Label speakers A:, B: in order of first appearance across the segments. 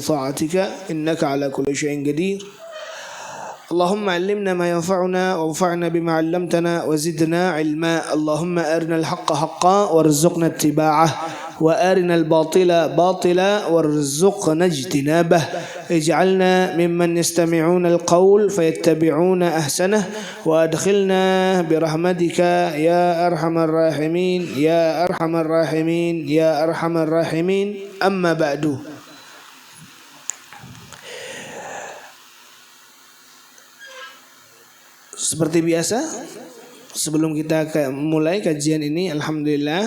A: طاعتك إنك على كل شيء قدير. اللهم علمنا ما ينفعنا وانفعنا بما علمتنا وزدنا علما. اللهم أرنا الحق حقا وارزقنا اتباعه وأرنا الباطل باطلا وارزقنا اجتنابه. اجعلنا ممن يستمعون القول فيتبعون أحسنه وأدخلنا برحمتك يا أرحم الراحمين يا أرحم الراحمين يا أرحم الراحمين. أما بعد. Seperti biasa, sebelum kita mulai kajian ini, alhamdulillah,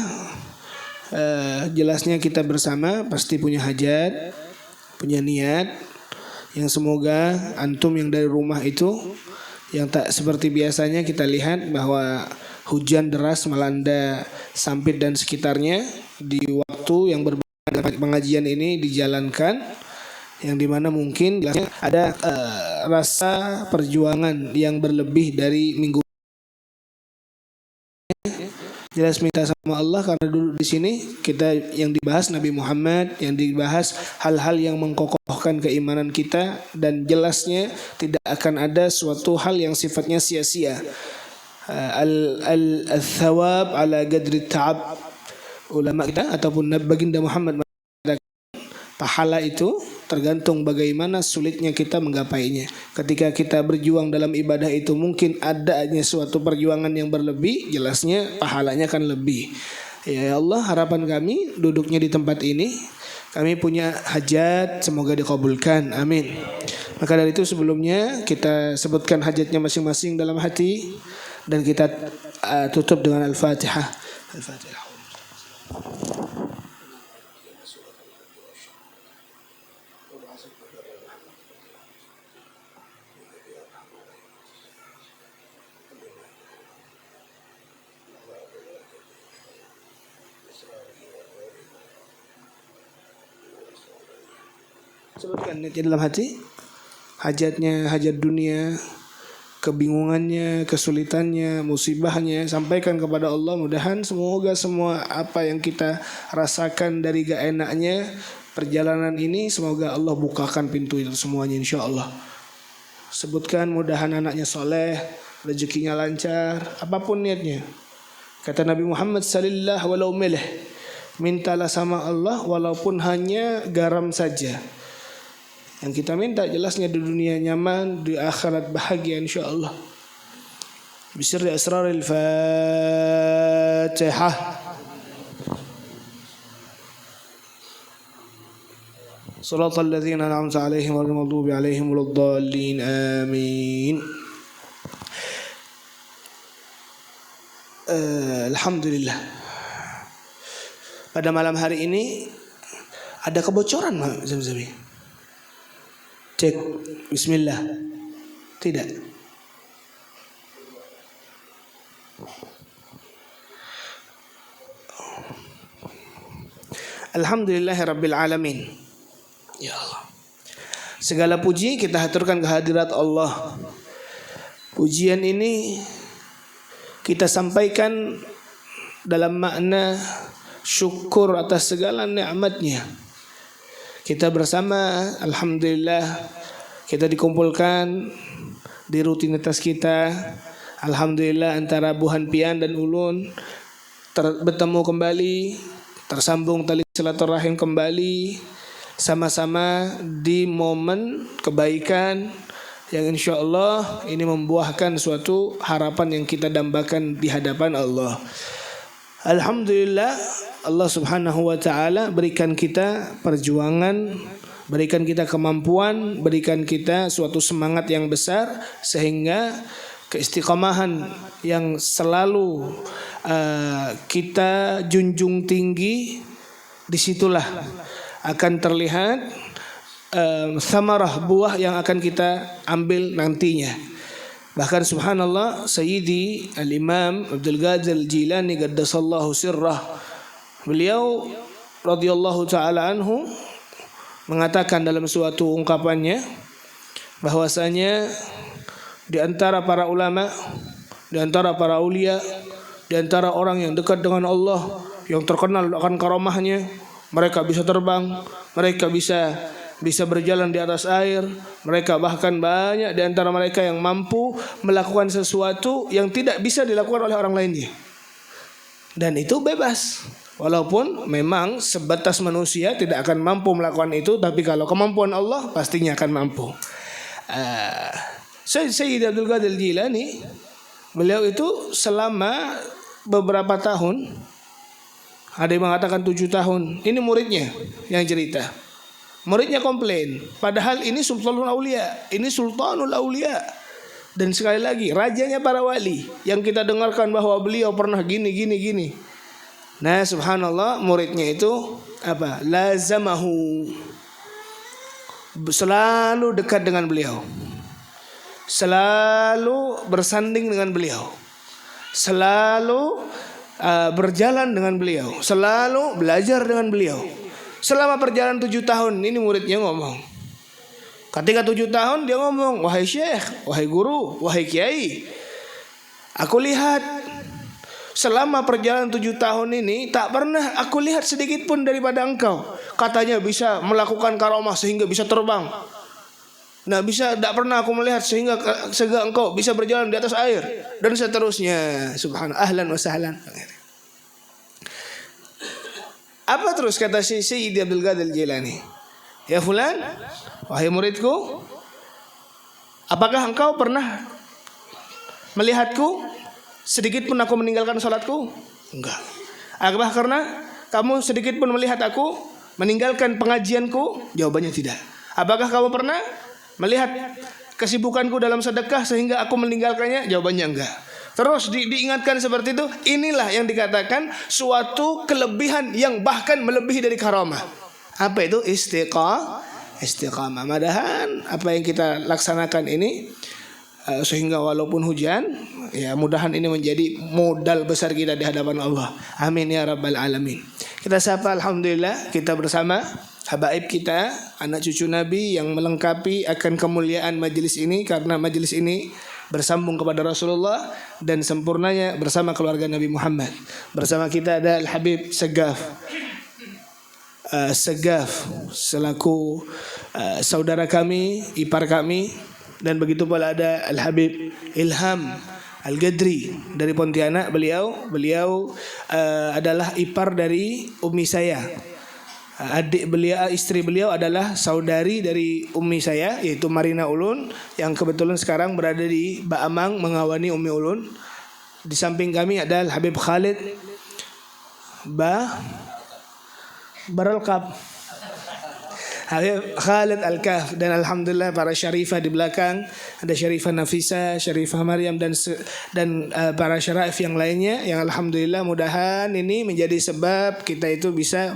A: jelasnya kita bersama pasti punya hajat, punya niat, yang semoga antum yang dari rumah itu, yang tak seperti biasanya kita lihat bahwa hujan deras melanda Sampit dan sekitarnya di waktu yang berbeda pengajian ini dijalankan. Yang dimana mungkin ada rasa perjuangan yang berlebih dari minggu. Jelas minta sama Allah karena dulu di sini kita yang dibahas Nabi Muhammad, yang dibahas hal-hal yang mengkokohkan keimanan kita, dan jelasnya tidak akan ada suatu hal yang sifatnya sia-sia. Al-thawab ala qadri ta'ab. Ulama kita ataupun baginda Muhammad mengatakan pahala itu tergantung bagaimana sulitnya kita menggapainya. Ketika kita berjuang dalam ibadah itu mungkin adanya suatu perjuangan yang berlebih, jelasnya pahalanya akan lebih. Ya Allah, harapan kami duduknya di tempat ini, kami punya hajat, semoga dikabulkan. Amin. Maka dari itu sebelumnya kita sebutkan hajatnya masing-masing dalam hati dan kita tutup dengan Al-Fatihah. Al-Fatihah. Sebutkan di dalam hati hajatnya, hajat dunia, kebingungannya, kesulitannya, musibahnya, sampaikan kepada Allah. Mudahan semoga semua apa yang kita rasakan dari gak enaknya perjalanan ini, semoga Allah bukakan pintu itu semuanya insyaAllah. Sebutkan mudahan anaknya soleh, rezekinya lancar, apapun niatnya. Kata Nabi Muhammad sallallahu walau milih, mintalah sama Allah walaupun hanya garam saja. Yang kita minta jelasnya di dunia nyaman, di akhirat bahagia insyaallah. Bisirri asraril Fatihah. Shiratal ladzina an'amta 'alaihim ghairil maghdubi 'alaihim waladdallin. Amin. Alhamdulillah. Pada malam hari ini ada kebocoran Mak Zamzami. Cek, bismillah. Tidak. Alhamdulillahirabbil alamin. Ya Allah. Segala puji kita haturkan kehadirat Allah. Pujian ini kita sampaikan dalam makna syukur atas segala nikmatnya. Kita bersama, alhamdulillah, kita dikumpulkan di rutinitas kita. Alhamdulillah antara Buhan Pian dan Ulun bertemu kembali, tersambung tali silaturahim kembali, sama-sama di momen kebaikan yang insyaallah ini membuahkan suatu harapan yang kita dambakan di hadapan Allah. Alhamdulillah, Allah subhanahu wa ta'ala berikan kita perjuangan, berikan kita kemampuan, berikan kita suatu semangat yang besar, sehingga keistiqomahan yang selalu kita junjung tinggi, disitulah akan terlihat samarah buah yang akan kita ambil nantinya. Bahkan subhanallah, Sayyidi Al-Imam Abdul Qadir Al-Jilani qaddasallahu sirrah, beliau radhiyallahu ta'ala anhu mengatakan dalam suatu ungkapannya bahwasanya di antara para ulama, di antara para aulia, di antara orang yang dekat dengan Allah, yang terkenal akan karamahnya, mereka bisa terbang, mereka bisa bisa berjalan di atas air. Mereka bahkan banyak di antara mereka yang mampu melakukan sesuatu yang tidak bisa dilakukan oleh orang lainnya. Dan itu bebas. Walaupun memang sebatas manusia tidak akan mampu melakukan itu, tapi kalau kemampuan Allah pastinya akan mampu. Sayyid Abdul Qadir Jilani, beliau itu selama beberapa tahun, ada yang mengatakan 7 tahun. Ini muridnya yang cerita. Muridnya komplain, padahal ini Sultanul Aulia, ini Sultanul Aulia. Dan sekali lagi, rajanya para wali yang kita dengarkan bahwa beliau pernah gini. Nah, subhanallah, muridnya itu apa? Lazamahu, selalu dekat dengan beliau, selalu bersanding dengan beliau, selalu berjalan dengan beliau, selalu belajar dengan beliau. Selama perjalanan 7 tahun ini muridnya ngomong. Ketika 7 tahun dia ngomong, wahai syekh, wahai guru, wahai kiai, aku lihat selama perjalanan 7 tahun ini tak pernah aku lihat sedikit pun daripada engkau. Katanya bisa melakukan karamah sehingga bisa terbang. Tak pernah aku melihat sehingga engkau bisa berjalan di atas air dan seterusnya. Subhanallah, ahlan wa sahlan. Apa terus kata Syekh Abdul Qadir Jilani? Ya fulan, wahai muridku, apakah engkau pernah melihatku sedikit pun aku meninggalkan salatku? Enggak. Apakah karena kamu sedikit pun melihat aku meninggalkan pengajianku? Jawabannya tidak. Apakah kamu pernah melihat kesibukanku dalam sedekah sehingga aku meninggalkannya? Jawabannya enggak. Terus diingatkan seperti itu. Inilah yang dikatakan suatu kelebihan yang bahkan melebihi dari karamah. Apa itu? Istiqamah. Mudahan apa yang kita laksanakan ini sehingga walaupun hujan, ya mudahan ini menjadi modal besar kita di hadapan Allah. Amin ya rabbal alamin. Kita sapa alhamdulillah, kita bersama habaib kita, anak cucu Nabi yang melengkapi akan kemuliaan majelis ini, karena majelis ini bersambung kepada Rasulullah dan sempurnanya bersama keluarga Nabi Muhammad. Bersama kita ada Al-Habib Segaf selaku saudara kami, ipar kami. Dan begitu pula ada Al-Habib Ilham Al-Gadri dari Pontianak. Beliau adalah ipar dari umi saya. Adik beliau, istri beliau adalah saudari dari umi saya, yaitu Marina Ulun, yang kebetulan sekarang berada di Baamang mengawani Umi Ulun. Di samping kami ada Al-Habib Khalid Baralqab, Habib Khalid Al-Kaf, dan alhamdulillah para syarifah di belakang, ada Syarifah Nafisa, Syarifah Maryam dan para syaraif yang lainnya yang alhamdulillah mudahan ini menjadi sebab kita itu bisa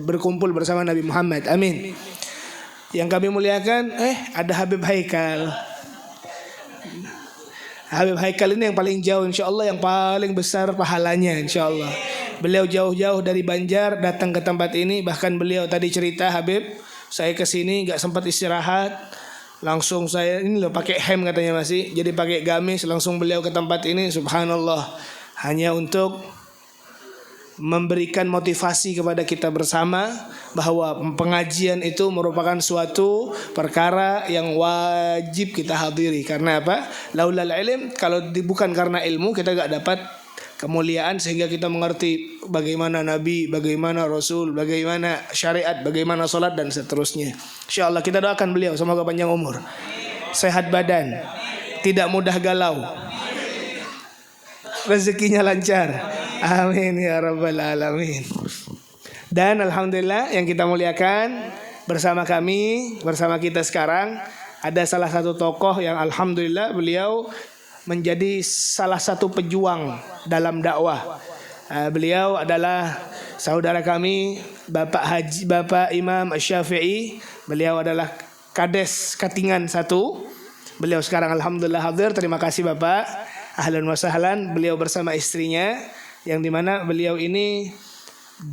A: berkumpul bersama Nabi Muhammad. Amin. Yang kami muliakan ada Habib Haikal. Habib Haikal ini yang paling jauh insyaallah, yang paling besar pahalanya insyaallah. Beliau jauh-jauh dari Banjar datang ke tempat ini. Bahkan beliau tadi cerita, Habib, saya kesini nggak sempat istirahat, langsung saya ini loh pakai hem katanya masih, jadi pakai gamis langsung beliau ke tempat ini. Subhanallah, hanya untuk memberikan motivasi kepada kita bersama bahwa pengajian itu merupakan suatu perkara yang wajib kita hadiri. Karena apa? Laulal ilm, kalau bukan karena ilmu kita nggak dapat kemuliaan sehingga kita mengerti bagaimana Nabi, bagaimana Rasul, bagaimana syariat, bagaimana solat dan seterusnya. InsyaAllah kita doakan beliau semoga panjang umur, sehat badan, tidak mudah galau, rezekinya lancar. Amin ya rabbal alamin. Dan alhamdulillah yang kita muliakan, bersama kita sekarang ada salah satu tokoh yang alhamdulillah beliau menjadi salah satu pejuang dalam dakwah. Beliau adalah saudara kami, Bapak Imam Asy-Syafi'i. Beliau adalah Kades Katingan 1. Beliau sekarang alhamdulillah hadir. Terima kasih Bapak. Ahlan wa sahlan. Beliau bersama istrinya, yang dimana beliau ini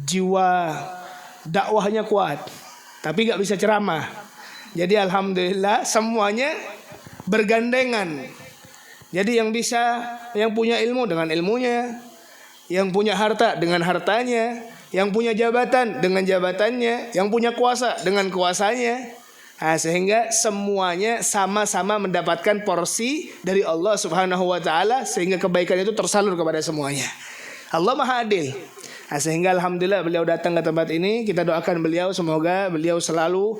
A: jiwa dakwahnya kuat, tapi gak bisa ceramah. Jadi alhamdulillah semuanya bergandengan. Jadi yang punya ilmu dengan ilmunya, yang punya harta dengan hartanya, yang punya jabatan dengan jabatannya, yang punya kuasa dengan kuasanya. Nah, sehingga semuanya sama-sama mendapatkan porsi dari Allah Subhanahu wa taala, sehingga kebaikan itu tersalur kepada semuanya. Allah Maha Adil. Nah, sehingga alhamdulillah beliau datang ke tempat ini. Kita doakan beliau, semoga beliau selalu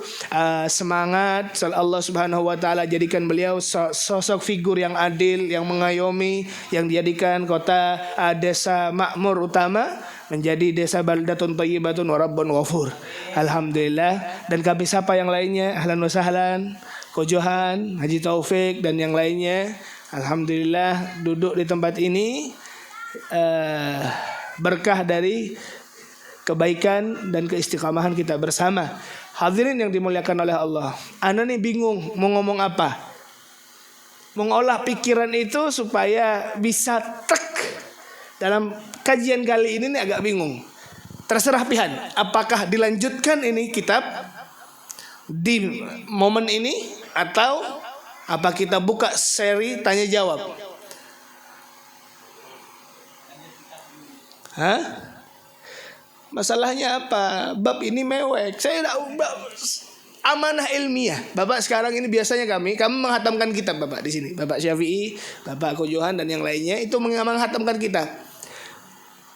A: semangat. Allah Subhanahu wa taala jadikan beliau sosok figur yang adil, yang mengayomi, yang dijadikan kota desa makmur utama menjadi desa baldatun thayyibatun wa rabbun ghafur. Alhamdulillah. Dan kami sapa yang lainnya, ahlan wa sahlan, Ko Johan, Haji Taufik dan yang lainnya. Alhamdulillah duduk di tempat ini berkah dari kebaikan dan keistiqamahan kita bersama. Hadirin yang dimuliakan oleh Allah, ana nih bingung mau ngomong apa. Mengolah pikiran itu supaya bisa tek. Dalam kajian kali ini nih agak bingung. Terserah pilihan, apakah dilanjutkan ini kitab di momen ini atau apa kita buka seri tanya jawab. Hah? Masalahnya apa? Bab ini mewek. Saya tidak amanah ilmiah. Bapak sekarang ini biasanya kami menghatamkan kitab Bapak di sini. Bapak Syafi'i, Bapak Ko Johan dan yang lainnya itu menghatamkan kitab.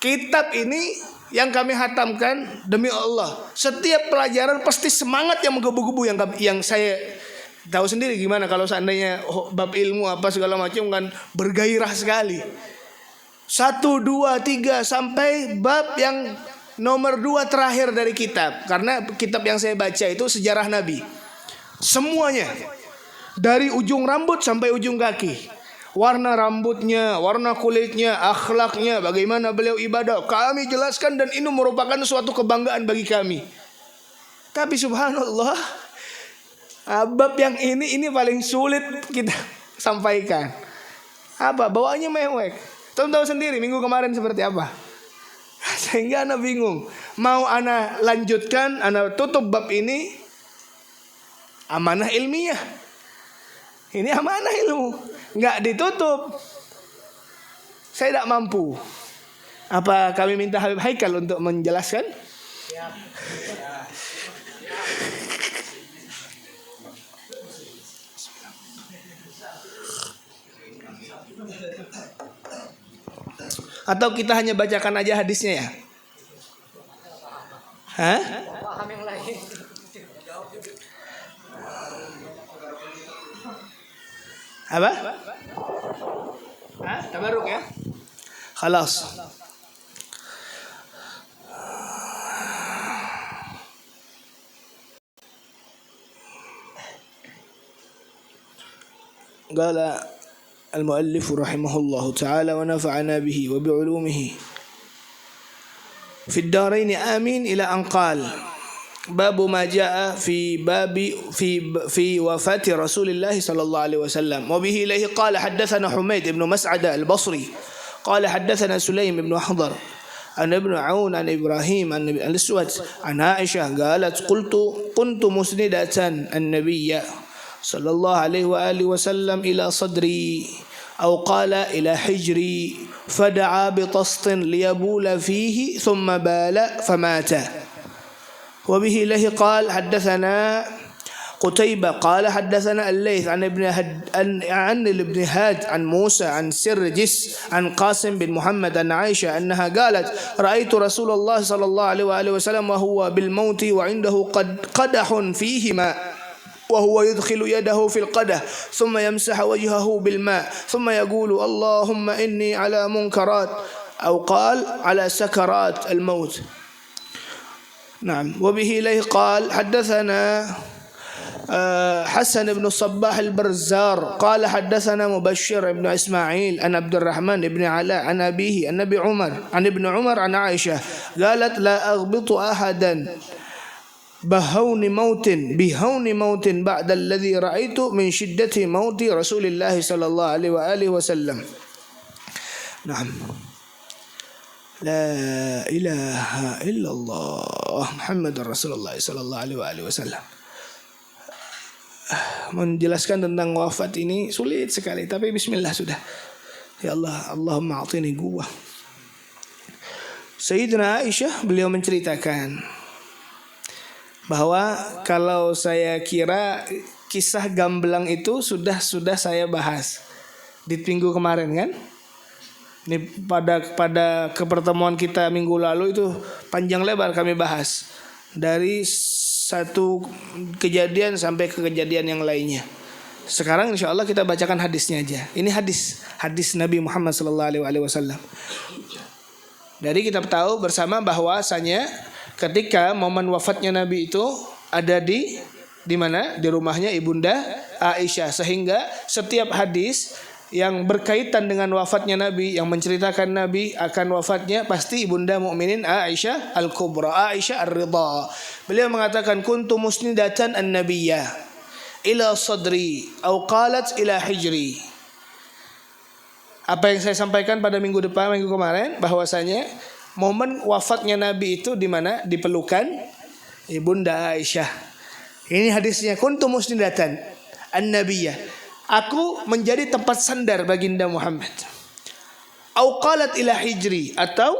A: Kitab ini yang kami hatamkan demi Allah. Setiap pelajaran pasti semangat yang menggebu-gebu yang saya tahu sendiri gimana kalau seandainya bab ilmu apa segala macam kan bergairah sekali. 1, 2, 3 sampai bab yang nomor 2 terakhir dari kitab. Karena kitab yang saya baca itu sejarah Nabi. Semuanya dari ujung rambut sampai ujung kaki. Warna rambutnya, warna kulitnya, akhlaknya, bagaimana beliau ibadah, kami jelaskan dan ini merupakan suatu kebanggaan bagi kami. Tapi subhanallah, bab yang ini paling sulit kita sampaikan. Apa? Bawaannya mewek. Tahu sendiri minggu kemarin seperti apa. Sehingga anak bingung. Mau anak lanjutkan, anak tutup bab ini, amanah ilmiah. Ini amanah ilmu, nggak ditutup. Saya tidak mampu. Apa kami minta Habib Haikal untuk menjelaskan? Atau kita hanya bacakan aja hadisnya ya? Hah? Apa? Hah? Tabaruk ya? Khalas. قال المؤلف رحمه الله تعالى ونفعنا به وبعلومه في الدارين آمين إلى أن قال باب ما جاء في وفاة رسول الله صلى الله عليه وسلم وبه إليه قال حدثنا حميد بن مسعد البصري قال حدثنا سليم بن حضر عن ابن عون عن إبراهيم عن الأسود عن عائشة قالت كنت مسندة النبي صلى الله عليه وآله وسلم إلى صدري أو قال إلى حجري فدعا بطست ليبول فيه ثم بال فمات وبه إليه قال حدثنا قتيبة قال حدثنا الليث عن ابن هاد عن موسى عن سرجس عن قاسم بن محمد عن عائشة أنها قالت رأيت رسول الله صلى الله عليه وآله وسلم وهو بالموت وعنده قدح فيه ماء وهو يدخل يده في القدح ثم يمسح وجهه بالماء ثم يقول اللهم إني على منكرات أو قال على سكرات الموت. نعم. وبه إليه قال حدثنا حسن بن الصباح البرزار قال حدثنا مبشر بن إسماعيل عن عبد الرحمن بن علاء عن أبيه عن ابن عمر عن عائشة قالت لا أغبط أحدا بهون موت بعد الذي رأيت من شدة موت رسول الله صلى الله عليه وآله وسلم. نعم. لا إله إلا الله محمد رسول الله صلى الله عليه وآله وسلم. Menjelaskan tentang wafat ini sulit sekali, tapi bismillah sudah. Ya Allah, Allahumma a'tini quwwah. Sayyidina Aisyah beliau menceritakan bahwa kalau saya kira kisah gamblang itu sudah saya bahas di minggu kemarin kan. Ini pada pertemuan kita minggu lalu itu panjang lebar kami bahas dari satu kejadian sampai ke kejadian yang lainnya. Sekarang insya Allah kita bacakan hadisnya aja. Ini hadis Nabi Muhammad SAW. Dari kita tahu bersama bahwasanya ketika momen wafatnya Nabi itu ada di mana? Di rumahnya Ibunda Aisyah, sehingga setiap hadis yang berkaitan dengan wafatnya Nabi, yang menceritakan Nabi akan wafatnya, pasti Ibunda Mukminin Aisyah Al-Kubra, Aisyah Ar-Ridha. Beliau mengatakan kuntu musnidatan an-nabiyyah ila sadri atau qalat ila hijri. Apa yang saya sampaikan pada minggu kemarin, bahwasanya momen wafatnya Nabi itu di mana? Di pelukan Ibunda Aisyah. Ini hadisnya, kuntu musnidatan an-nabiyyah, aku menjadi tempat sandar baginda Muhammad. Au qalat ila hijri, atau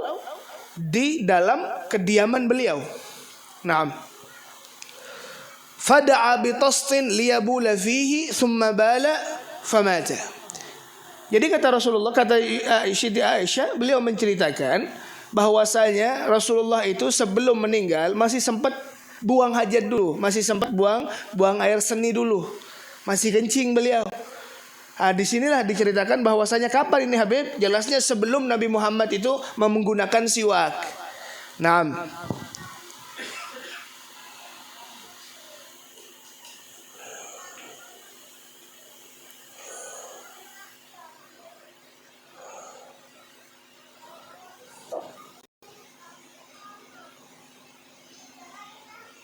A: di dalam kediaman beliau. Naam. Fada'a bi tastin liyabula fihi thumma bala famata. Jadi kata Rasulullah, kata Aisyah, beliau menceritakan bahwasanya Rasulullah itu sebelum meninggal masih sempat buang hajat dulu, masih sempat buang air seni dulu. Masih kencing beliau. Disinilah diceritakan bahwasanya kapan ini Habib? Jelasnya sebelum Nabi Muhammad itu menggunakan siwak. Naam.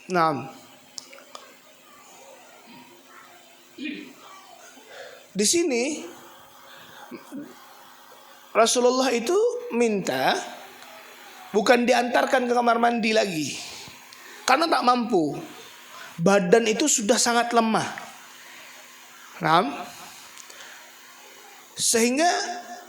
A: Naam. Di sini Rasulullah itu minta bukan diantarkan ke kamar mandi lagi, karena tak mampu. Badan itu sudah sangat lemah. Nah, sehingga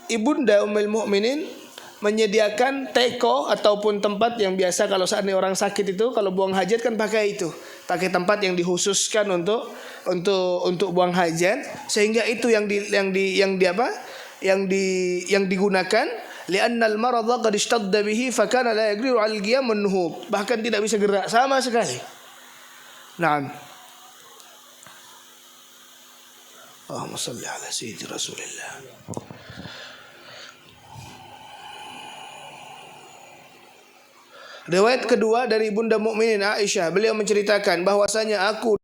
A: Ibunda Ummul Mukminin menyediakan teko ataupun tempat yang biasa kalau seandainya orang sakit itu kalau buang hajat kan pakai itu, pakai tempat yang dikhususkan untuk buang hajat, sehingga itu yang digunakan li'anna al-maradha qad ishtadda bihi fa kana la yaqdiru 'ala al-qiyam wan-nuhub, bahkan tidak bisa gerak sama sekali. Naam. Allahumma shalli ala sayyidi Rasulillah. Riwayat kedua dari Bunda Mukminin Aisyah, beliau menceritakan bahwasanya aku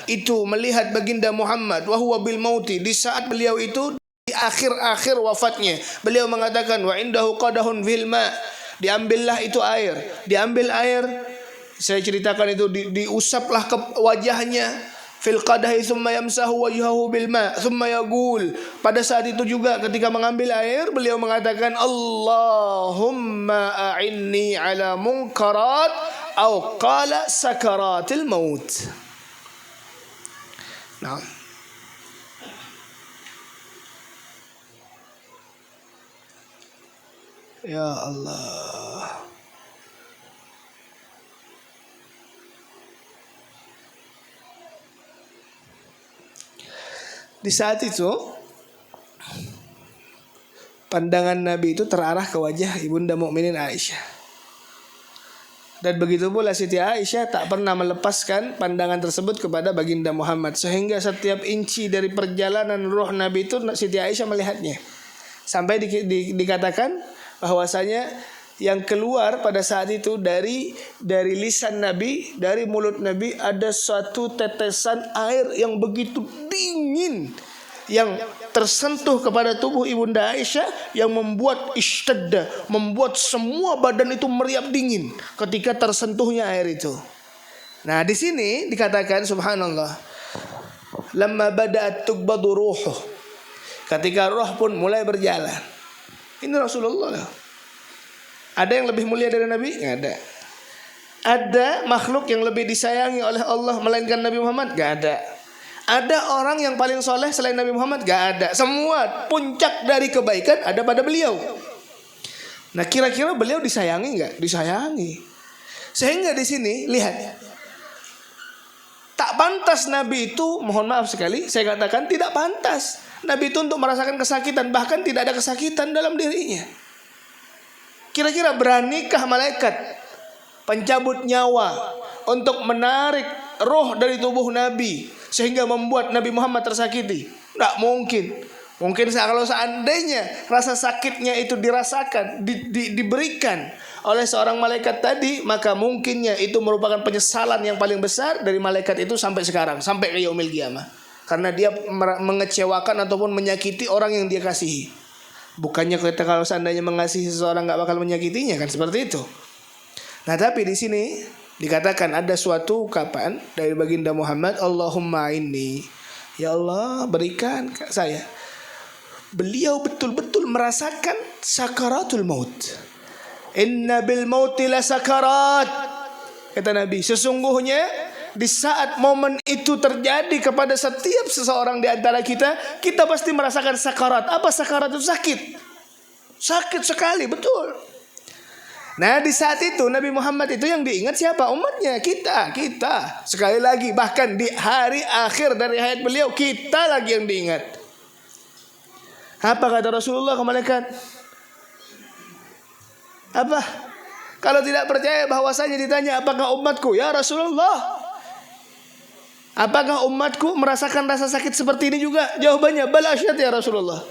A: itu melihat baginda Muhammad wa huwa bil mauti, di saat beliau itu di akhir-akhir wafatnya. Beliau mengatakan wa indahu qadahun fil ma, diambillah itu air, diambil air. Saya ceritakan itu diusaplah ke wajahnya fil qadahi thumma yamsahu wajhahu bil ma thumma yaqul. Pada saat itu juga ketika mengambil air beliau mengatakan Allahumma a'inni ala munkarat au qala sakaratil maut. Nah, ya Allah. Di saat itu pandangan Nabi itu terarah ke wajah Ibunda Mukminin Aisyah. Dan begitu pula Siti Aisyah tak pernah melepaskan pandangan tersebut kepada baginda Muhammad, sehingga setiap inci dari perjalanan roh Nabi itu Siti Aisyah melihatnya. Sampai dikatakan bahwasanya yang keluar pada saat itu dari lisan Nabi, dari mulut Nabi, ada suatu tetesan air yang begitu dingin yang tersentuh kepada tubuh Ibunda Aisyah, yang membuat ishtadda, membuat semua badan itu meriap dingin ketika tersentuhnya air itu. Nah, di sini dikatakan subhanallah, lamma bada'at tuqbadu ruhuh, ketika roh pun mulai berjalan. Ini Rasulullah. Ada yang lebih mulia dari Nabi? Enggak ada. Ada makhluk yang lebih disayangi oleh Allah melainkan Nabi Muhammad? Enggak ada. Ada orang yang paling soleh selain Nabi Muhammad? Gak ada. Semua puncak dari kebaikan ada pada beliau. Nah, kira-kira beliau disayangi gak? Disayangi. Sehingga di sini lihat, Tak pantas Nabi itu, mohon maaf sekali, saya katakan tidak pantas Nabi itu untuk merasakan kesakitan. Bahkan tidak ada kesakitan dalam dirinya. Kira-kira beranikah malaikat pencabut nyawa untuk menarik roh dari tubuh Nabi sehingga membuat Nabi Muhammad tersakiti? Tidak mungkin. Mungkin kalau seandainya rasa sakitnya itu dirasakan, diberikan oleh seorang malaikat tadi, maka mungkinnya itu merupakan penyesalan yang paling besar dari malaikat itu sampai sekarang, sampai ke yaumil qiyamah. Karena dia mengecewakan ataupun menyakiti orang yang dia kasihi. Bukannya kita kalau seandainya mengasihi seseorang nggak bakal menyakitinya, kan seperti itu. Nah, tapi di sini dikatakan ada suatu ungkapan dari baginda Muhammad, Allahumma inni, ya Allah berikan saya. Beliau betul-betul merasakan sakaratul maut. Inna bil mauti la sakarat. Kata Nabi, sesungguhnya di saat momen itu terjadi kepada setiap seseorang di antara kita, kita pasti merasakan sakarat. Apa sakarat itu? Sakit. Sakit sekali, betul. Nah, di saat itu Nabi Muhammad itu yang diingat siapa? Umatnya, kita. Sekali lagi, bahkan di hari akhir dari hayat beliau, kita lagi yang diingat. Apa kata Rasulullah ke malaikat? Apa? Kalau tidak percaya bahwasanya ditanya, apakah umatku? Ya Rasulullah, apakah umatku merasakan rasa sakit seperti ini juga? Jawabannya, bal asyad ya Rasulullah.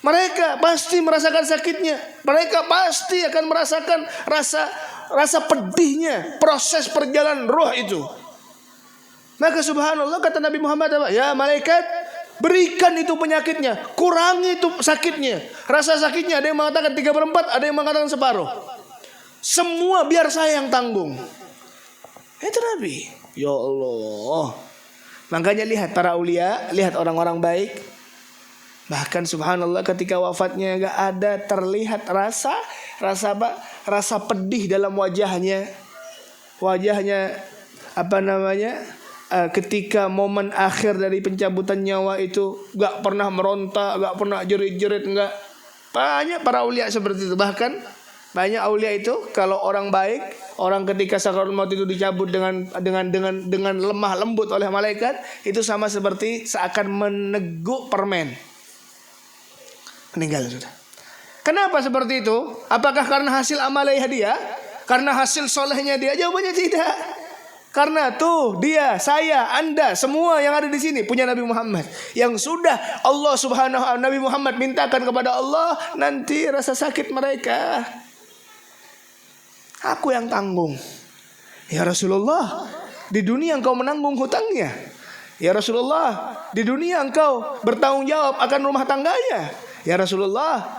A: Mereka pasti merasakan sakitnya. Mereka pasti akan merasakan rasa pedihnya proses perjalanan roh itu. Maka subhanallah, kata Nabi Muhammad apa? Ya malaikat, berikan itu penyakitnya, kurangi itu sakitnya. Rasa sakitnya ada yang mengatakan 3/4, ada yang mengatakan separuh. Semua biar saya yang tanggung. Itu Nabi. Ya Allah. Makanya lihat para aulia, lihat orang-orang baik. Bahkan subhanallah ketika wafatnya gak ada terlihat rasa pedih dalam wajahnya. Wajahnya ketika momen akhir dari pencabutan nyawa itu gak pernah meronta, gak pernah jerit-jerit, enggak. Banyak para aulia seperti itu. Bahkan banyak aulia itu kalau orang baik, orang ketika sakaratul maut itu dicabut dengan lemah lembut oleh malaikat, itu sama seperti seakan meneguk permen. Meninggal sudah. Kenapa seperti itu? Apakah karena hasil amaliyah dia? Karena hasil solehnya dia? Jawabannya tidak. Karena tuh dia, saya, anda, semua yang ada di sini punya Nabi Muhammad yang sudah Allah Subhanahu wa Nabi Muhammad mintakan kepada Allah, nanti rasa sakit mereka aku yang tanggung. Ya Rasulullah, di dunia engkau menanggung hutangnya. Ya Rasulullah, di dunia engkau bertanggung jawab akan rumah tangganya. Ya Rasulullah,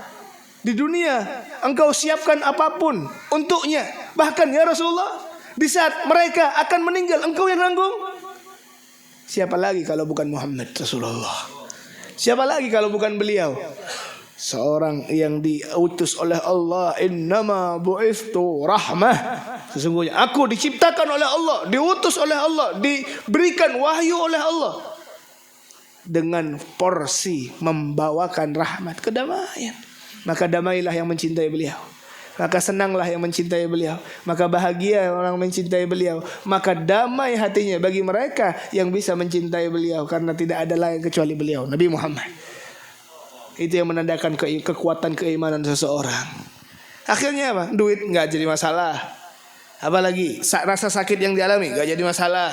A: di dunia engkau siapkan apapun untuknya. Bahkan ya Rasulullah, di saat mereka akan meninggal, engkau yang tanggung. Siapa lagi kalau bukan Muhammad Rasulullah? Siapa lagi kalau bukan beliau? Seorang yang diutus oleh Allah. Innama bu'ithtu rahmah. Sesungguhnya aku diciptakan oleh Allah, diutus oleh Allah, diberikan wahyu oleh Allah dengan porsi membawakan rahmat, kedamaian. Maka damailah yang mencintai beliau, maka senanglah yang mencintai beliau, maka bahagia orang mencintai beliau, maka damai hatinya bagi mereka yang bisa mencintai beliau, karena tidak ada lain kecuali beliau, Nabi Muhammad. Itu yang menandakan kekuatan keimanan seseorang. Akhirnya apa? Duit nggak jadi masalah. Apalagi rasa sakit yang dialami nggak jadi masalah.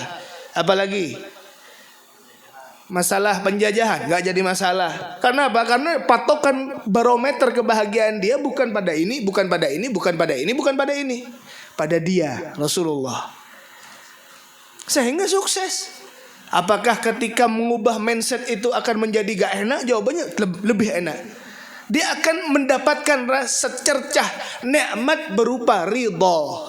A: Apalagi masalah penjajahan nggak jadi masalah. Karena apa? Karena patokan barometer kebahagiaan dia bukan pada ini, bukan pada ini, bukan pada ini, bukan pada ini, pada dia Rasulullah. Sehingga sukses. Apakah ketika mengubah mindset itu akan menjadi gak enak? Jawabannya lebih enak. Dia akan mendapatkan rasa cercah nikmat berupa ridho.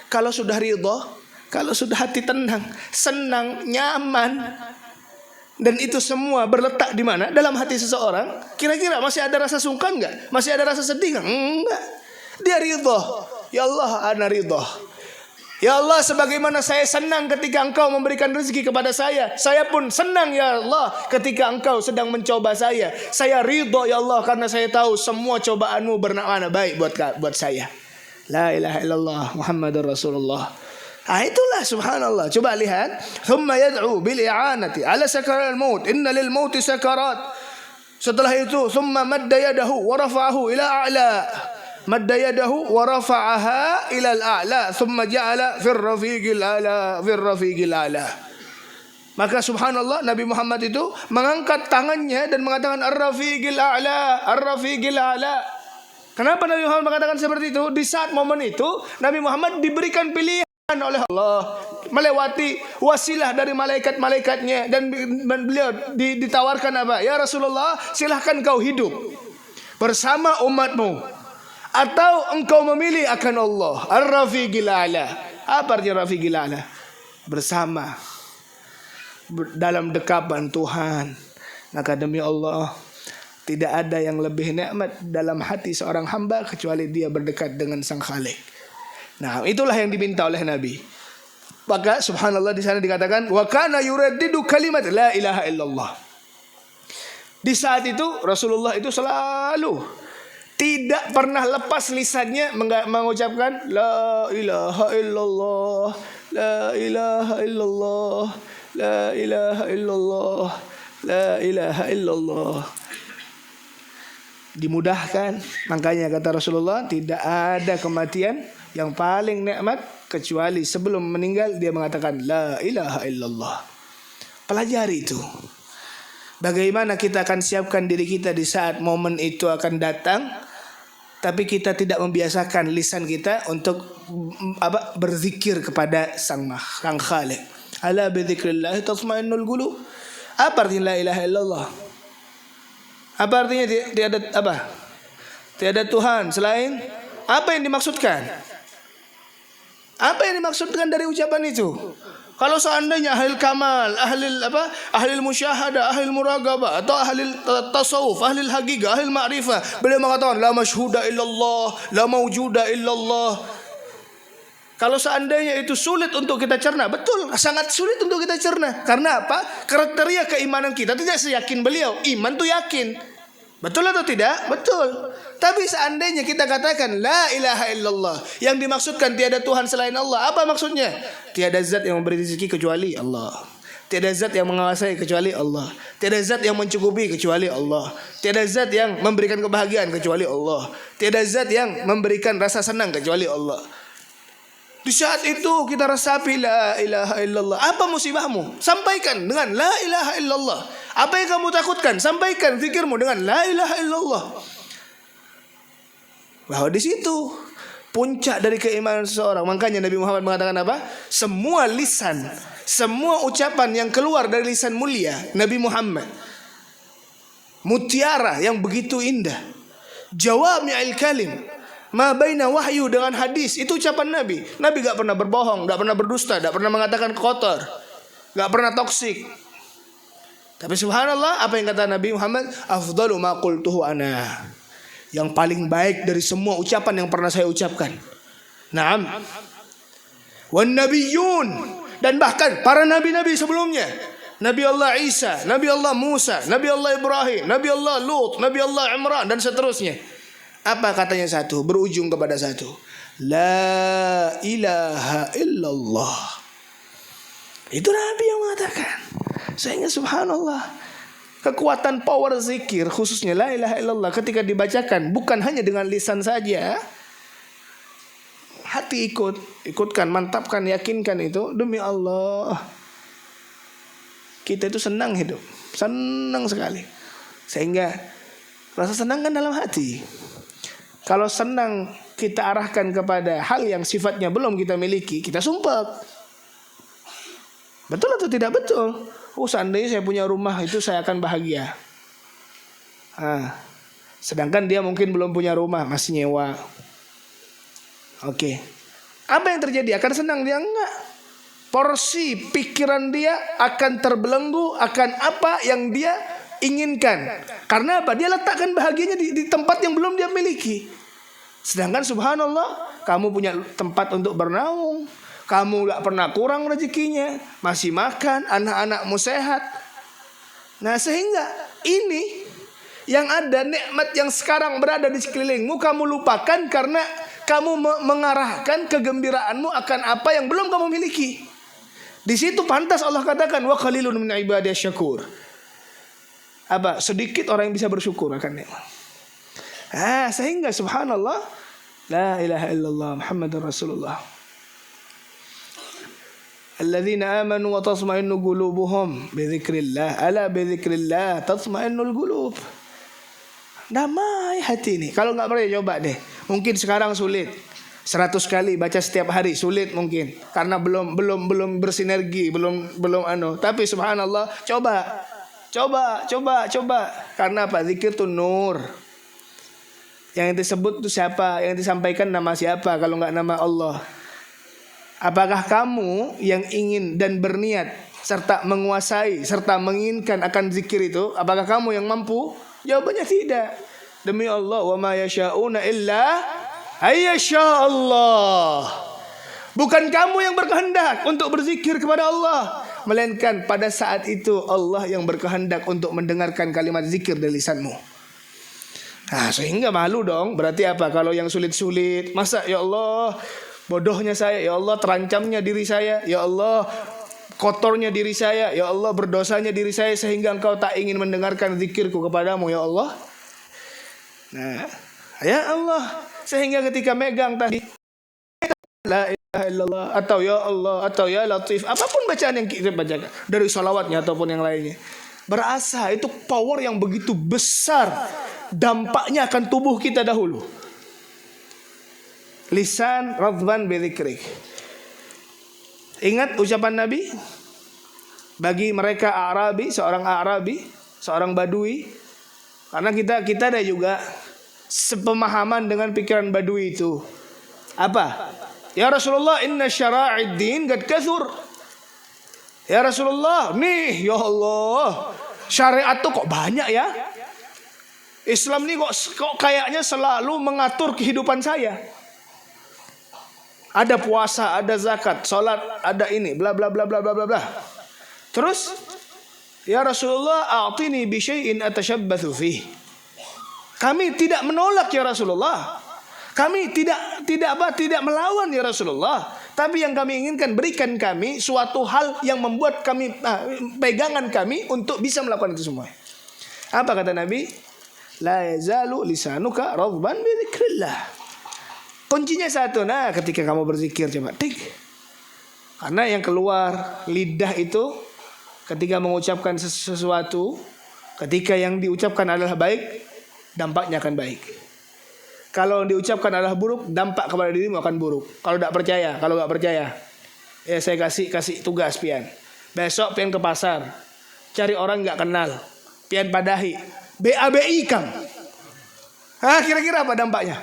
A: Kalau sudah ridho, kalau sudah hati tenang, senang, nyaman, dan itu semua berletak di mana? Dalam hati seseorang. Kira-kira masih ada rasa sungkan gak? Masih ada rasa sedih gak? Enggak. Dia ridho. Ya Allah, ana ridho. Ya Allah, sebagaimana saya senang ketika engkau memberikan rezeki kepada saya, saya pun senang ya Allah ketika engkau sedang mencoba saya. Saya ridho ya Allah karena saya tahu semua cobaanmu bermakna baik buat saya. La ilaha illallah Muhammadur Rasulullah. Itulah subhanallah. Coba lihat. Thumma yad'u bil i'anati ala sakaral maut. Inna lil mauti sakarat. Setelah itu thumma madda yadahu wa rafa'ahu ila a'la. Madda yadahu wa rafa'aha ila al-a'la. Thumma ja'ala fir rafiqil a'la. Fir rafiqil a'la. Maka subhanallah Nabi Muhammad itu mengangkat tangannya dan mengatakan ar-rafiqil a'la, ar-rafiqil a'la. Kenapa Nabi Muhammad mengatakan seperti itu? Di saat momen itu Nabi Muhammad diberikan pilihan oleh Allah melewati wasilah dari malaikat-malaikatnya, dan beliau ditawarkan apa? Ya Rasulullah, silahkan kau hidup bersama umatmu atau engkau memilih akan Allah. Ar-rafiqil a'la. Apa artinya rafiqil a'la? Bersama, dalam dekapan Tuhan. Maka demi Allah, tidak ada yang lebih nikmat dalam hati seorang hamba kecuali dia berdekat dengan Sang Khalik. Nah, itulah yang diminta oleh Nabi. Maka subhanallah di sana dikatakan wa kana yuraddidu kalimat la ilaha illallah. Di saat itu Rasulullah itu selalu tidak pernah lepas lisannya mengucapkan la ilaha illallah, la ilaha illallah, la ilaha illallah, la ilaha illallah. Dimudahkan. Makanya kata Rasulullah, tidak ada kematian yang paling nikmat kecuali sebelum meninggal dia mengatakan la ilaha illallah. Pelajari itu. Bagaimana kita akan siapkan diri kita di saat momen itu akan datang, tapi kita tidak membiasakan lisan kita untuk berzikir kepada Sang Khalik. Ala bi dzikrillah tatma'innul qulub. Apa artinya la ilaha illallah? Apa artinya tiada Tuhan selain? Apa yang dimaksudkan? Apa yang dimaksudkan dari ucapan itu? Kalau seandainya ahli kamal, ahli musyahadah, ahli muraqabah, atau ahli tasawuf, ahli haqiqah, ahli ma'rifah, beliau mengatakan la masyhuda illallah, la mawjuda illallah. Kalau seandainya itu sulit untuk kita cerna, betul, sangat sulit untuk kita cerna. Karena apa? Kriteria keimanan kita tidak seyakin beliau. Iman itu yakin. Betul atau tidak? Betul. Tapi seandainya kita katakan la ilaha illallah, yang dimaksudkan tiada Tuhan selain Allah, apa maksudnya? Tiada zat yang memberi rezeki kecuali Allah. Tiada zat yang menguasai kecuali Allah. Tiada zat yang mencukupi kecuali Allah. Tiada zat yang memberikan kebahagiaan kecuali Allah. Tiada zat yang memberikan rasa senang kecuali Allah. Di saat itu kita resapi la ilaha illallah. Apa musibahmu? Sampaikan dengan la ilaha illallah. Apa yang kamu takutkan? Sampaikan zikirmu dengan la ilaha illallah. Bahwa di situ puncak dari keimanan seseorang. Makanya Nabi Muhammad mengatakan apa? Semua lisan, semua ucapan yang keluar dari lisan mulia Nabi Muhammad, mutiara yang begitu indah, jawami'il kalim, ma baina wahyu dengan hadis, itu ucapan Nabi. Nabi gak pernah berbohong, gak pernah berdusta, gak pernah mengatakan kotor, gak pernah toksik. Tapi subhanallah, apa yang kata Nabi Muhammad? Afdalu ma qultuhu ana. Yang paling baik dari semua ucapan yang pernah saya ucapkan. Naam. Wan nabiyyun, dan bahkan para nabi-nabi sebelumnya. Nabi Allah Isa, Nabi Allah Musa, Nabi Allah Ibrahim, Nabi Allah Lut, Nabi Allah Imran, dan seterusnya. Apa katanya satu? Berujung kepada satu. La ilaha illallah. Itu Nabi yang mengatakan. Sehingga subhanallah, kekuatan power zikir khususnya la ilaha illallah ketika dibacakan bukan hanya dengan lisan saja. Hati ikutkan, mantapkan, yakinkan itu. Demi Allah, kita itu senang hidup, senang sekali. Sehingga rasa senang kan dalam hati. Kalau senang kita arahkan kepada hal yang sifatnya belum kita miliki, kita sumpah. Betul atau tidak betul? Seandainya saya punya rumah itu saya akan bahagia. Sedangkan dia mungkin belum punya rumah, masih nyewa. Oke. Apa yang terjadi? Akan senang dia? Enggak. Porsi pikiran dia akan terbelenggu akan apa yang dia inginkan. Karena apa? Dia letakkan bahagianya di tempat yang belum dia miliki. Sedangkan subhanallah, kamu punya tempat untuk bernaung, kamu gak pernah kurang rezekinya, masih makan, anak-anakmu sehat. Nah sehingga ini yang ada nikmat yang sekarang berada di sekelilingmu, kamu lupakan karena kamu mengarahkan kegembiraanmu akan apa yang belum kamu miliki. Di situ pantas Allah katakan wa qalilun min ibadiyas syakur. Apa? Sedikit orang yang bisa bersyukur akan nikmat. Sehingga subhanallah, la ilaha illallah Muhammadur Rasulullah. Alladzina amanu wa tatma'innu qulubuhum bi dzikrillah. Ala bi dzikrillah tatma'innul qulub. Damai hati ini. Kalau enggak pernah coba deh. Mungkin sekarang sulit. 100 kali baca setiap hari sulit mungkin karena belum bersinergi, belum Tapi subhanallah, coba. Karena apa? Zikir itu nur. Yang disebut itu siapa? Yang disampaikan nama siapa kalau enggak nama Allah? Apakah kamu yang ingin dan berniat serta menguasai serta menginginkan akan zikir itu? Apakah kamu yang mampu? Jawabannya tidak. Demi Allah, wa ma yasha'una illa ayyasha Allah. Bukan kamu yang berkehendak untuk berzikir kepada Allah, melainkan pada saat itu Allah yang berkehendak untuk mendengarkan kalimat zikir dari lisanmu. Sehingga malu dong. Berarti apa? Kalau yang sulit-sulit, masa ya Allah, bodohnya saya, ya Allah, terancamnya diri saya, ya Allah, kotornya diri saya, ya Allah, berdosanya diri saya, sehingga engkau tak ingin mendengarkan zikirku kepadamu, ya Allah. Ya Allah, sehingga ketika megang tadi la ilaha illallah atau ya Allah atau ya Latif, apapun bacaan yang kita bacakan dari salawatnya ataupun yang lainnya, berasa itu power yang begitu besar, dampaknya akan tubuh kita dahulu. Lisan radban bi dzikrik. Ingat ucapan Nabi bagi mereka Arabi, seorang Badui. Karena kita ada juga sepemahaman dengan pikiran Badui itu. Apa? Ya Rasulullah, inna syara'id din qad kathur. Ya Rasulullah, nih ya Allah, syariat tuh kok banyak ya. Islam nih kok kayaknya selalu mengatur kehidupan saya. Ada puasa, ada zakat, salat, ada ini, bla bla bla bla bla bla bla. Terus, ya Rasulullah, a'tini bi syai'in atashabbathu fih. Kami tidak menolak ya Rasulullah. Kami tidak melawan ya Rasulullah. Tapi yang kami inginkan, berikan kami suatu hal yang membuat kami pegangan kami untuk bisa melakukan itu semua. Apa kata Nabi? La yazalu lisanuka radban bi dzikrillah. Kuncinya satu, ketika kamu berzikir coba tik. Karena yang keluar lidah itu ketika mengucapkan sesuatu, ketika yang diucapkan adalah baik, dampaknya akan baik. Kalau diucapkan adalah buruk, dampak kepada dirimu akan buruk. Kalau nggak percaya, ya saya kasih tugas pian. Besok pian ke pasar, cari orang nggak kenal, pian padahi, BABI kam. Kira-kira apa dampaknya?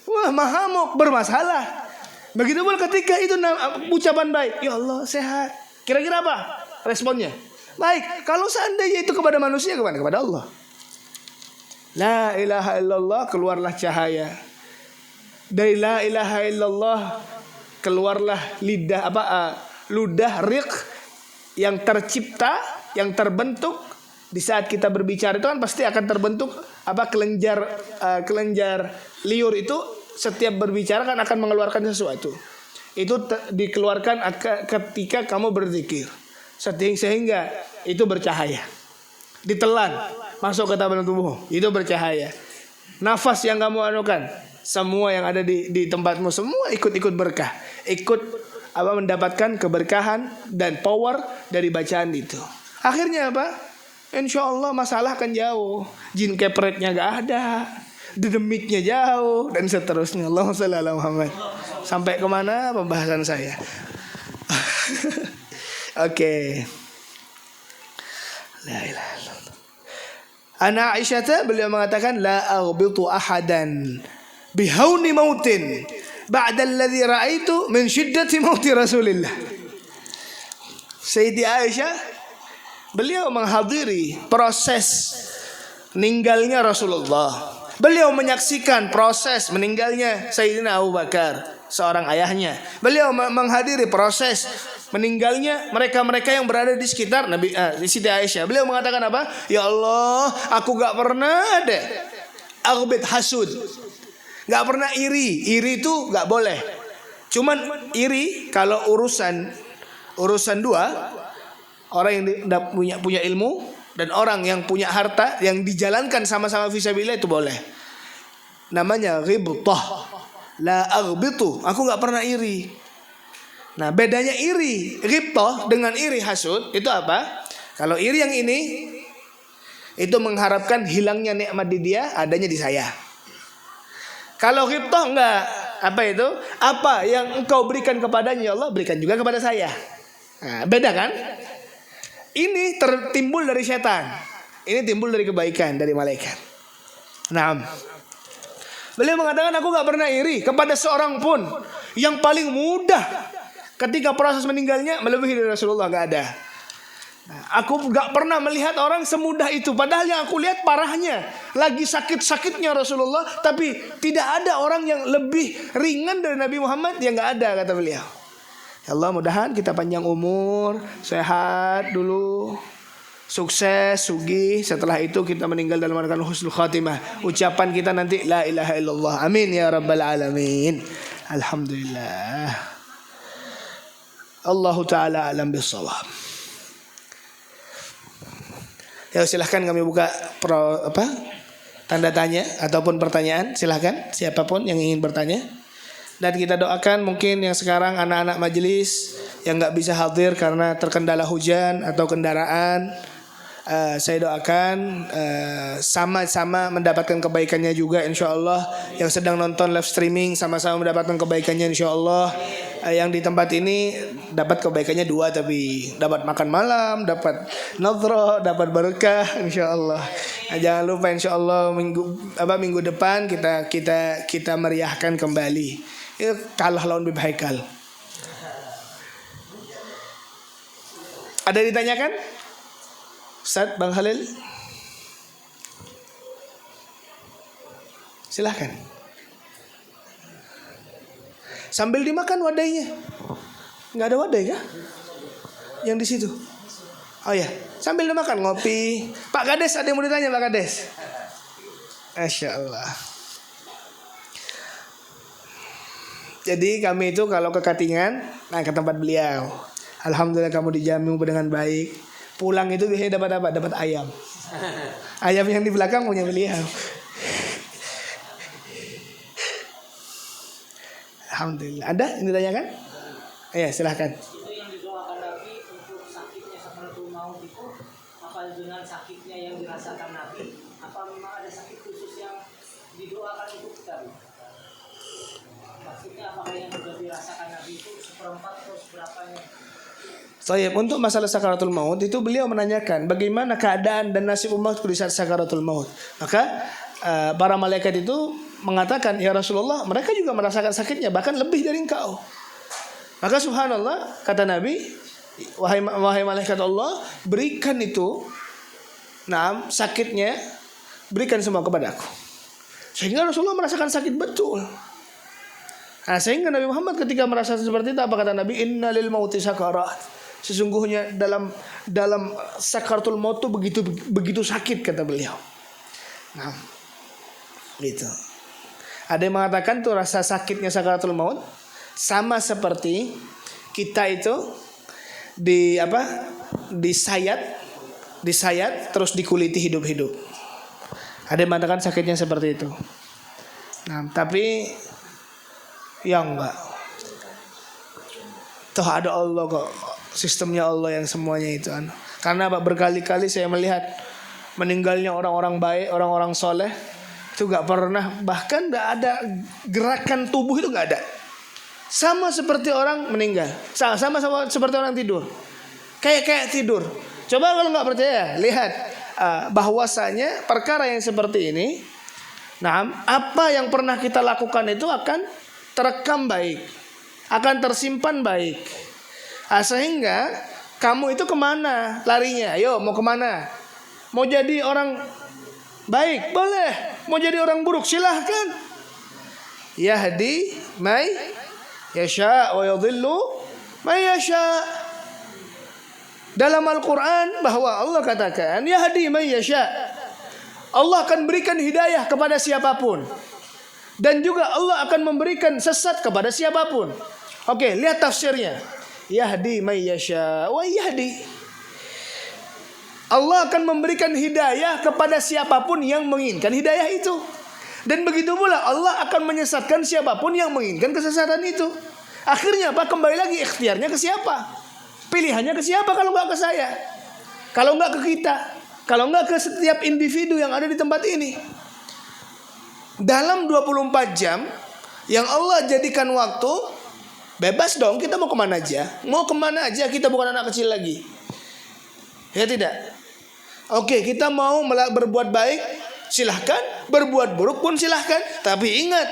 A: Wah, mahamuk, bermasalah. Begitu pun ketika itu ucapan baik, ya Allah sehat. Kira-kira apa responnya? Baik. Kalau seandainya itu kepada manusia, kemana? Kepada Allah. La ilaha illallah, keluarlah cahaya. Dari la ilaha illallah keluarlah ludah riq yang tercipta, yang terbentuk. Di saat kita berbicara itu kan pasti akan terbentuk kelenjar liur itu. Setiap berbicara kan akan mengeluarkan sesuatu. Itu dikeluarkan ketika kamu berzikir, sehingga itu bercahaya. Ditelan masuk ke dalam tubuh, itu bercahaya. Nafas yang kamu anukan, semua yang ada di tempatmu, semua ikut berkah, mendapatkan keberkahan dan power dari bacaan itu. Akhirnya apa? Insya Allah masalah akan jauh, jin kepretnya gak ada, demiknya jauh, dan seterusnya. Allahumma shalli ala Muhammad. Sampai kemana pembahasan saya? Oke. La ilaha illallah. Ana Aisyah, beliau mengatakan la aghbitu ahadan bihauni mautin ba'da alladhi ra'aitu min shiddati mauti Rasulillah. Sayyidi Aisyah, beliau menghadiri proses meninggalnya Rasulullah. Beliau menyaksikan proses meninggalnya Sayyidina Abu Bakar, seorang ayahnya. Beliau menghadiri proses meninggalnya mereka-mereka yang berada di sekitar Nabi Siti Aisyah. Beliau mengatakan apa? Ya Allah, aku gak pernah ada aghbit hasud. Nggak pernah iri. Iri itu nggak boleh. Cuman iri kalau urusan dua, orang yang punya ilmu dan orang yang punya harta yang dijalankan sama-sama fisabilillah itu boleh. Namanya ghibtah. La aghbitu. Aku nggak pernah iri. Nah, bedanya iri ghibtah dengan iri hasud itu apa? Kalau iri yang ini itu mengharapkan hilangnya nikmat di dia, adanya di saya. Kalau ghibtah enggak. Apa itu? Apa yang engkau berikan kepadanya ya Allah, berikan juga kepada saya. Nah, beda kan? Ini tertimbul dari setan. Ini timbul dari kebaikan dari malaikat. Nah, beliau mengatakan aku gak pernah iri kepada seorang pun. Yang paling mudah ketika proses meninggalnya melebihi dari Rasulullah, gak ada. Nah, aku gak pernah melihat orang semudah itu. Padahal yang aku lihat parahnya, lagi sakit-sakitnya Rasulullah, tapi tidak ada orang yang lebih ringan dari Nabi Muhammad. Yang gak ada, kata beliau. Ya Allah, mudahan kita panjang umur, sehat dulu, sukses, sugih. Setelah itu kita meninggal dalam keadaan husnul khatimah. Ucapan kita nanti la ilaha illallah. Amin ya rabbal alamin. Alhamdulillah. Allahu ta'ala alam bisawab. Ya, silahkan kami buka tanda tanya ataupun pertanyaan. Silahkan siapapun yang ingin bertanya. Dan kita doakan mungkin yang sekarang anak-anak majelis yang gak bisa hadir karena terkendala hujan atau kendaraan, saya doakan sama-sama mendapatkan kebaikannya juga insyaallah. Yang sedang nonton live streaming sama-sama mendapatkan kebaikannya insyaallah. Yang di tempat ini dapat kebaikannya dua, tapi dapat makan malam, dapat nadhra, dapat berkah insyaallah. Jangan lupa insyaallah minggu depan kita meriahkan kembali. Kalah lawan Bib Haikal. Ada yang ditanyakan? Ustaz Bang Khalil, silahkan. Sambil dimakan wadahnya. Nggak ada wadah ya? Yang di situ. Oh ya, sambil dimakan ngopi. Pak Kades, ada yang mau ditanya Pak Kades? Masya Allah. Jadi kami itu kalau ke Katingan, ke tempat beliau. Alhamdulillah kamu dijamu dengan baik. Pulang itu biasanya dapat apa? Dapat ayam. Ayam yang di belakang punya beliau. Alhamdulillah. Ada yang ditanyakan? Ya, silahkan.
B: Itu yang didoakan Nabi untuk sakitnya sakaratul maut itu, apa dengan sakitnya yang dirasakan Nabi? Apa memang ada sakit khusus yang didoakan itu kita? Maksudnya apakah yang sudah dirasakan Nabi itu seperempat atau seberapanya?
A: Untuk masalah sakaratul maut itu beliau menanyakan bagaimana keadaan dan nasib umatku di saat sakaratul maut. Maka para malaikat itu mengatakan, ya Rasulullah, mereka juga merasakan sakitnya, bahkan lebih dari engkau. Maka subhanallah, kata Nabi, wahai malaikat Allah, berikan itu, sakitnya, berikan semua kepadaku. Sehingga Rasulullah merasakan sakit betul. Nah, sehingga Nabi Muhammad ketika merasa seperti itu, apa kata Nabi? Inna lil mauti sakarat. Sesungguhnya dalam sakaratul maut itu begitu sakit, kata beliau. Nah, gitu. Ada yang mengatakan tuh rasa sakitnya sakaratul maut sama seperti kita itu disayat terus dikuliti hidup-hidup. Ada yang mengatakan sakitnya seperti itu. Nah, tapi yang enggak. Toh ada Allah kok. Sistemnya Allah yang semuanya itu. Karena berkali-kali saya melihat meninggalnya orang-orang baik, orang-orang soleh itu gak pernah, bahkan gak ada gerakan tubuh itu gak ada. Sama seperti orang meninggal, sama seperti orang tidur. Kayak tidur. Coba kalau gak percaya, lihat bahwasanya perkara yang seperti ini, apa yang pernah kita lakukan itu akan terekam baik, akan tersimpan baik. Sehingga kamu itu kemana larinya? Ayo, mau kemana? Mau jadi orang baik? Boleh. Mau jadi orang buruk? Silahkan. Yahdi may yasha wa yadhillu may yasha. Dalam Al-Quran bahwa Allah katakan Yahdi may yasha. Allah akan berikan hidayah kepada siapapun. Dan juga Allah akan memberikan sesat kepada siapapun. Oke, lihat tafsirnya. Yahdi may yasha wa yahdi. Allah akan memberikan hidayah kepada siapapun yang menginginkan hidayah itu. Dan begitu pula Allah akan menyesatkan siapapun yang menginginkan kesesatan itu. Akhirnya apa? Kembali lagi ikhtiarnya ke siapa? Pilihannya ke siapa kalau nggak ke saya? Kalau nggak ke kita? Kalau nggak ke setiap individu yang ada di tempat ini? Dalam 24 jam yang Allah jadikan waktu, bebas dong kita mau kemana aja. Mau kemana aja, kita bukan anak kecil lagi. Ya tidak? Oke, kita mau berbuat baik, silahkan. Berbuat buruk pun silahkan. Tapi ingat,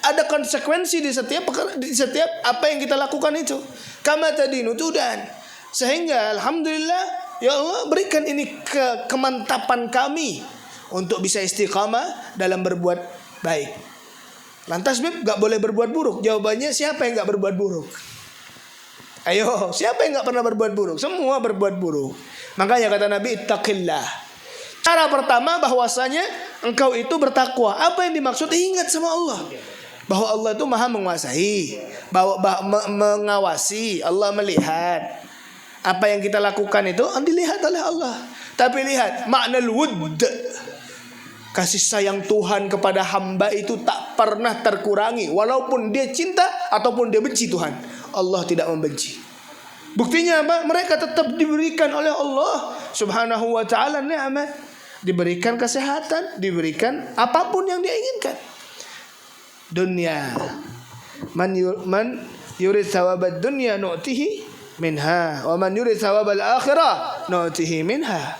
A: ada konsekuensi di setiap apa yang kita lakukan itu. Kama tadinu tudan. Sehingga alhamdulillah, ya Allah berikan ini kemantapan kami untuk bisa istiqamah dalam berbuat baik. Lantas Beb gak boleh berbuat buruk. Jawabannya siapa yang gak berbuat buruk? Ayo, siapa yang gak pernah berbuat buruk? Semua berbuat buruk. Makanya kata Nabi, ittaqillah. Cara pertama bahwasanya engkau itu bertakwa. Apa yang dimaksud? Ingat sama Allah, bahwa Allah itu maha menguasai, mengawasi. Allah melihat apa yang kita lakukan itu dilihat oleh Allah. Tapi lihat maknal wudd, kasih sayang Tuhan kepada hamba itu tak pernah terkurangi. Walaupun dia cinta ataupun dia benci Tuhan, Allah tidak membenci. Buktinya apa? Mereka tetap diberikan oleh Allah subhanahu wa ta'ala nikmat. Diberikan kesehatan, diberikan apapun yang dia inginkan. Dunia, man yurid thawabad dunya nu'tihi minha wa man yurid thawabal akhirah nu'tihi minha.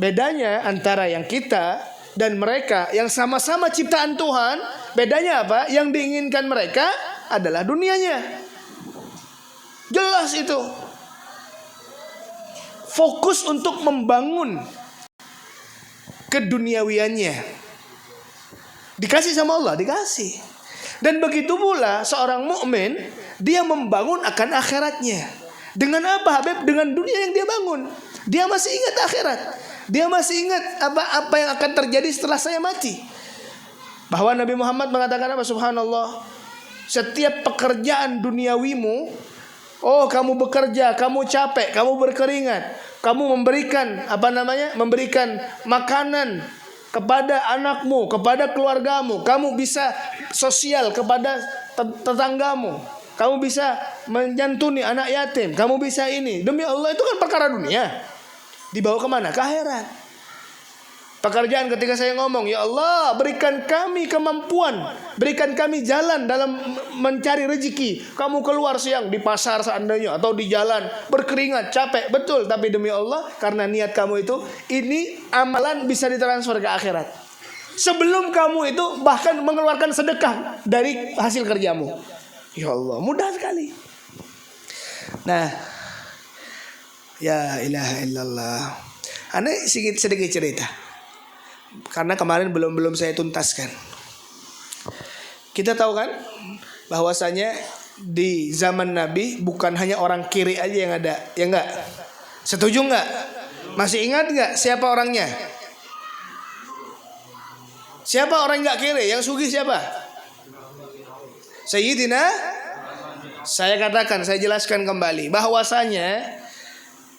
A: Bedanya antara yang kita dan mereka yang sama-sama ciptaan Tuhan, bedanya apa? Yang diinginkan mereka adalah dunianya. Jelas itu. Fokus untuk membangun keduniawiannya. Dikasih sama Allah, dikasih. Dan begitu pula seorang mukmin, dia membangun akan akhiratnya. Dengan apa Habib? Dengan dunia yang dia bangun. Dia masih ingat akhirat. Dia masih ingat apa yang akan terjadi setelah saya mati. Bahwa Nabi Muhammad mengatakan apa? Subhanallah, setiap pekerjaan duniawimu, oh kamu bekerja, kamu capek, kamu berkeringat, kamu memberikan memberikan makanan kepada anakmu, kepada keluargamu, kamu bisa sosial kepada tetanggamu, kamu bisa menyantuni anak yatim, kamu bisa ini. Demi Allah, itu kan perkara dunia. Dibawa kemana? Ke akhirat. Pekerjaan ketika saya ngomong, ya Allah berikan kami kemampuan, berikan kami jalan dalam mencari rezeki. Kamu keluar siang di pasar seandainya, atau di jalan berkeringat, capek, betul. Tapi demi Allah, karena niat kamu itu, ini amalan bisa ditransfer ke akhirat. Sebelum kamu itu bahkan mengeluarkan sedekah dari hasil kerjamu. Ya Allah, mudah sekali. Nah, ya ilaha illallah. Aneh sedikit cerita. Karena kemarin belum saya tuntaskan. Kita tahu kan bahwasanya di zaman Nabi bukan hanya orang kiri aja yang ada, ya enggak? Setuju enggak? Masih ingat enggak siapa orangnya? Siapa orang enggak kiri? Yang sugih siapa? Sayyidina. Saya katakan, saya jelaskan kembali bahwasanya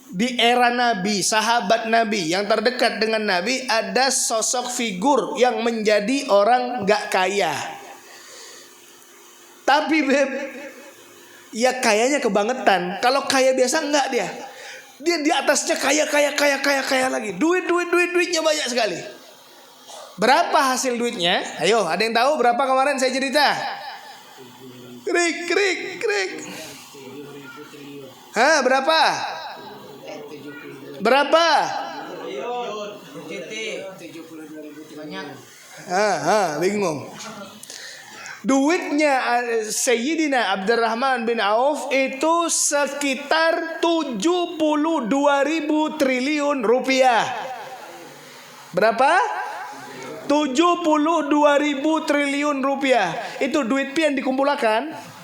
A: di era Nabi, sahabat Nabi yang terdekat dengan Nabi, ada sosok figur yang menjadi orang gak kaya. Tapi Beb, ya kayanya kebangetan. Kalau kaya biasa enggak dia. Dia di atasnya kaya lagi. Duitnya banyak sekali. Berapa hasil duitnya? Ayo, ada yang tahu berapa kemarin saya cerita? Krik. Hah, berapa? Berapa? Bingung. Duitnya Sayyidina Abdurrahman bin Auf itu sekitar 72.000 triliun rupiah. Berapa? 72.000 triliun rupiah. Itu duit pian dikumpulkan.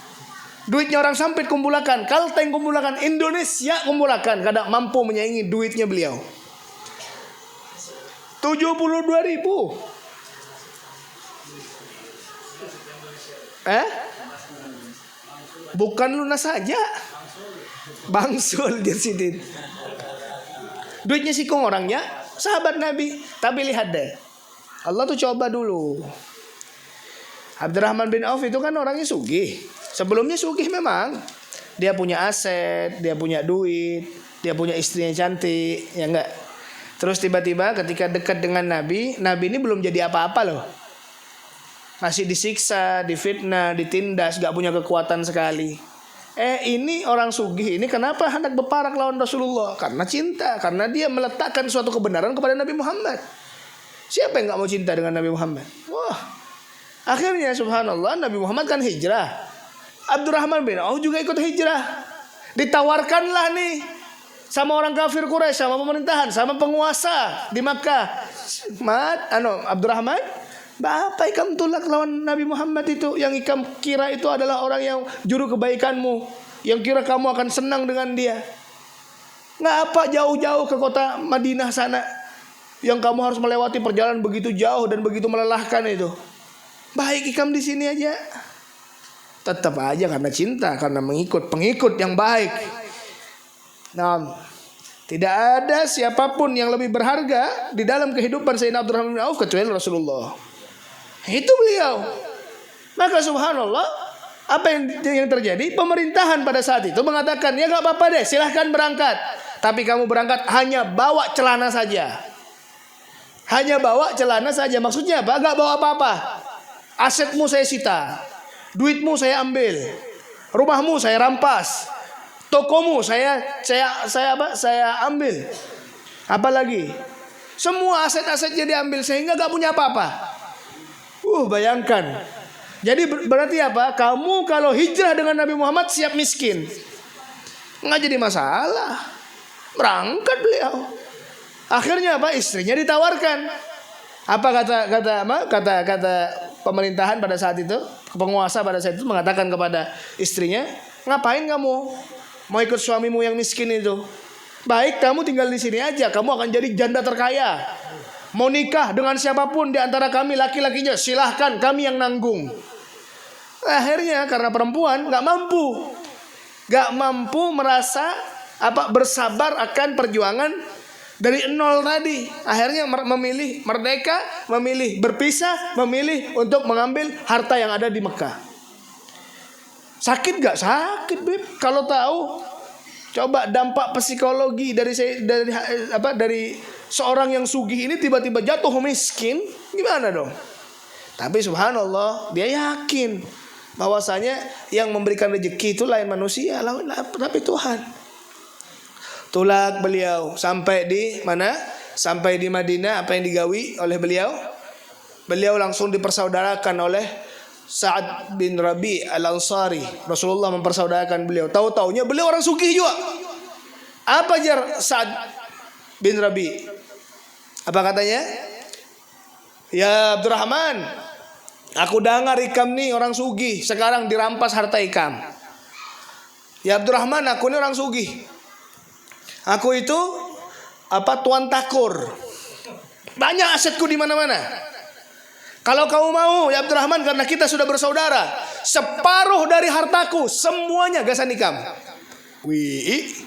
A: Duitnya orang Sampit kumpulakan, Kalteng kumpulakan, Indonesia kumpulakan, kadang mampu menyaingi duitnya beliau. 72.000. Eh? Bukan lunas saja. Bangsul dia sidin. Duitnya sikung orangnya sahabat Nabi. Tapi lihat deh, Allah tuh coba dulu. Abdurrahman bin Auf itu kan orangnya sugih. Sebelumnya sugih memang. Dia punya aset, dia punya duit, dia punya istrinya cantik, ya enggak? Terus tiba-tiba ketika dekat dengan Nabi, Nabi ini belum jadi apa-apa loh. Masih disiksa, difitnah, ditindas, gak punya kekuatan sekali. Ini orang sugih ini kenapa hendak berparak lawan Rasulullah? Karena cinta, karena dia meletakkan suatu kebenaran kepada Nabi Muhammad. Siapa yang gak mau cinta dengan Nabi Muhammad? Wah, akhirnya subhanallah Nabi Muhammad kan hijrah. Abdurrahman bin Auf juga ikut hijrah. Ditawarkanlah nih sama orang kafir Quraisy, sama pemerintahan, sama penguasa di Makkah. Abdurrahman, apa ikam tulak lawan Nabi Muhammad itu? Yang ikam kira itu adalah orang yang juru kebaikanmu, yang kira kamu akan senang dengan dia. Ngapa jauh-jauh ke kota Madinah sana, yang kamu harus melewati perjalanan begitu jauh dan begitu melelahkan itu? Baik ikam di sini aja. Tetap aja karena cinta, karena mengikut pengikut yang baik. Nah, tidak ada siapapun yang lebih berharga di dalam kehidupan Sayyidina Abdurrahman bin Auf kecuali Rasulullah. Itu beliau. Maka subhanallah, apa yang terjadi? Pemerintahan pada saat itu mengatakan, ya gak apa-apa deh, silahkan berangkat. Tapi kamu berangkat hanya bawa celana saja. Hanya bawa celana saja. Maksudnya apa? Gak bawa apa-apa. Asetmu saya sita, duitmu saya ambil, rumahmu saya rampas, tokomu saya ambil. Apalagi semua aset-asetnya diambil sehingga gak punya apa-apa. Bayangkan. Jadi berarti apa? Kamu kalau hijrah dengan Nabi Muhammad siap miskin. Nggak jadi masalah. Berangkat beliau. Akhirnya apa? Istrinya ditawarkan. Apa kata pemerintahan pada saat itu, penguasa pada saat itu mengatakan kepada istrinya, ngapain kamu mau ikut suamimu yang miskin itu? Baik, kamu tinggal di sini aja. Kamu akan jadi janda terkaya. Mau nikah dengan siapapun di antara kami laki-lakinya, silahkan, kami yang nanggung. Akhirnya karena perempuan gak mampu merasa bersabar akan perjuangan dari nol tadi. Akhirnya memilih merdeka, memilih berpisah, memilih untuk mengambil harta yang ada di Mekah. Sakit gak? Sakit, Beb. Kalau tahu, coba dampak psikologi dari seorang yang sugih ini tiba-tiba jatuh miskin, gimana dong? Tapi subhanallah, dia yakin bahwasanya yang memberikan rezeki itu lain manusia, tapi Tuhan. Tulak beliau sampai di mana? Sampai di Madinah. Apa yang digawi oleh beliau? Beliau langsung dipersaudarakan oleh Sa'ad bin Rabi al-Ansari. Rasulullah mempersaudarakan beliau. Tahu-taunya beliau orang sugih juga. Apa jar Sa'ad bin Rabi? Apa katanya? Ya Abdurrahman, aku dengar ikam nih orang sugih, sekarang dirampas harta ikam. Ya Abdurrahman, aku ini orang sugih. Aku itu tuan takur. Banyak asetku di mana-mana. Kalau kamu mau ya Abdurrahman, karena kita sudah bersaudara, separuh dari hartaku semuanya gasan ikam. Wih,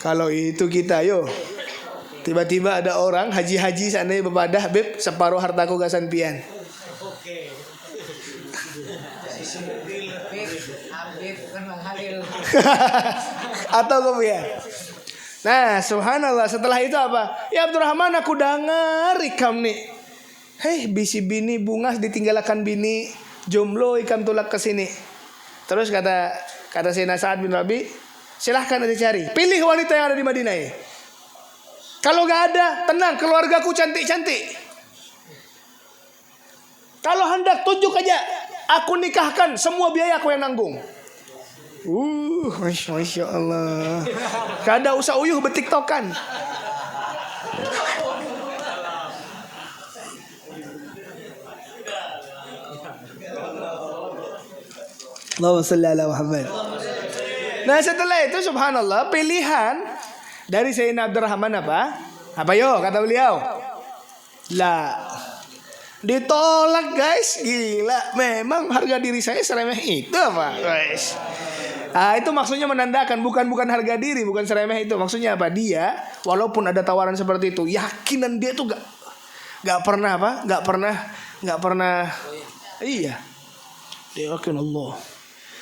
A: kalau itu kita yo. Tiba-tiba ada orang haji-haji sana bepadah, Beb, separuh hartaku gasan pian. Atau kamu ya. Nah subhanallah, setelah itu apa? Ya Abdurrahman, aku dengar ikam nih, hei bisi bini bungas ditinggalkan bini, jomblo ikam tulak ke sini. Terus kata Sayyidina Sa'ad bin Rabi, silahkan nanti cari, pilih wanita yang ada di Madinah ya. Kalau gak ada, tenang, keluargaku cantik-cantik. Kalau hendak tunjuk aja, aku nikahkan, semua biaya aku yang nanggung. Masya Allah. Kada usah uyuh betiktokan. Allahumma salli ala Muhammad. Nah setelah itu subhanallah, pilihan dari Sayyidina Abdurrahman apa? Apa yo kata beliau? La, Ditolak guys, gila. Memang harga diri saya seremeh itu apa guys? Nah, itu maksudnya menandakan bukan harga diri, bukan seremeh itu. Maksudnya apa? Dia walaupun ada tawaran seperti itu, yakinan dia tuh gak pernah apa? Gak pernah. Iya. Dia yakin Allah.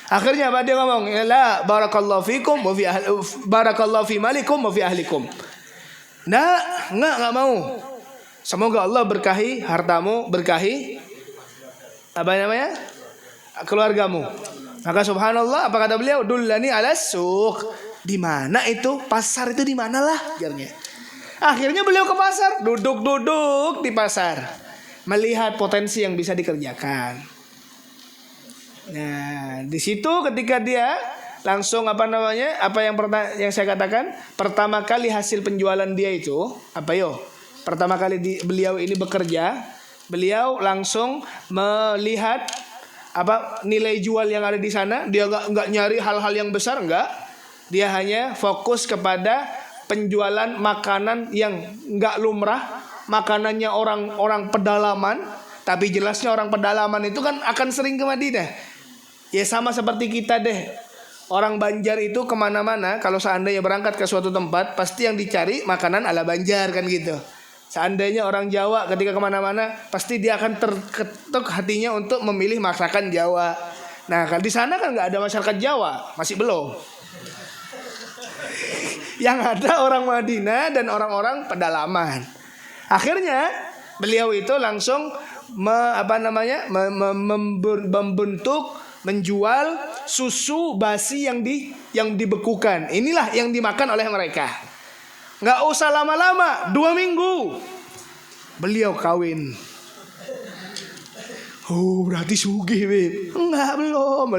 A: Akhirnya apa dia ngomong? La barakallahu fikum wa fi barakallahu fi malikum wa fi ahlikum. Enggak mau. Semoga Allah berkahi hartamu, berkahi apa namanya? Keluargamu. Maka subhanallah, apa kata beliau? Dullani ala suq. Di mana itu? Pasar itu di manalah akhirnya. Akhirnya beliau ke pasar, duduk di pasar, melihat potensi yang bisa dikerjakan. Nah, di situ ketika dia langsung apa namanya? Apa yang saya katakan? Pertama kali hasil penjualan dia itu apa yo? Pertama kali beliau ini bekerja, beliau langsung melihat apa nilai jual yang ada di sana. Dia nggak nyari hal-hal yang besar, enggak. Dia hanya fokus kepada penjualan makanan yang nggak lumrah, makanannya orang pedalaman. Tapi jelasnya orang pedalaman itu kan akan sering ke Madinah. Ya sama seperti kita deh. Orang Banjar itu kemana-mana, kalau seandainya berangkat ke suatu tempat, pasti yang dicari makanan ala Banjar kan gitu. Seandainya orang Jawa ketika kemana-mana, pasti dia akan terketuk hatinya untuk memilih masakan Jawa. Nah kan di sana kan nggak ada masyarakat Jawa, masih belum. Yang ada orang Madinah dan orang-orang pedalaman. Akhirnya beliau itu langsung membentuk, menjual susu basi yang dibekukan. Inilah yang dimakan oleh mereka. Nggak usah lama-lama, 2 minggu beliau kawin. Oh berarti sugih Beb. Enggak, belum.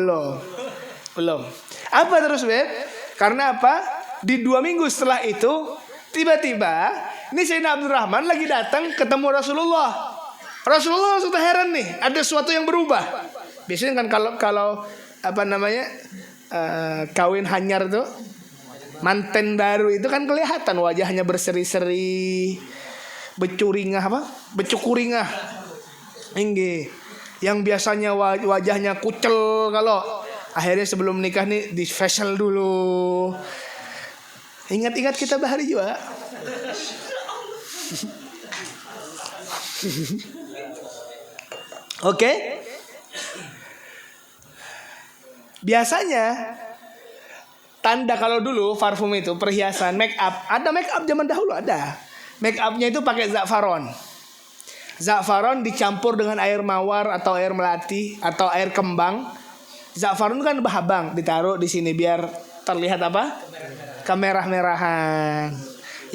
A: Apa terus Beb? Karena apa? Di 2 minggu setelah itu, tiba-tiba ini Sayyidina Abdurrahman lagi datang ketemu Rasulullah. Rasulullah sudah heran nih, ada sesuatu yang berubah. Biasanya kan kalau apa namanya kawin hanyar tuh, manten baru itu kan kelihatan wajahnya berseri-seri, becukuringah. Inggih. Yang biasanya wajahnya kucel, kalau akhirnya sebelum nikah nih di facial dulu. Ingat-ingat kita bahari juga. Oke. Biasanya tanda kalau dulu parfum itu perhiasan, make up. Ada make up zaman dahulu ada. Make upnya itu pakai za'faron. Za'faron dicampur dengan air mawar atau air melati atau air kembang. Za'faron kan bahabang, ditaruh di sini biar terlihat apa? Kemerah-merahan.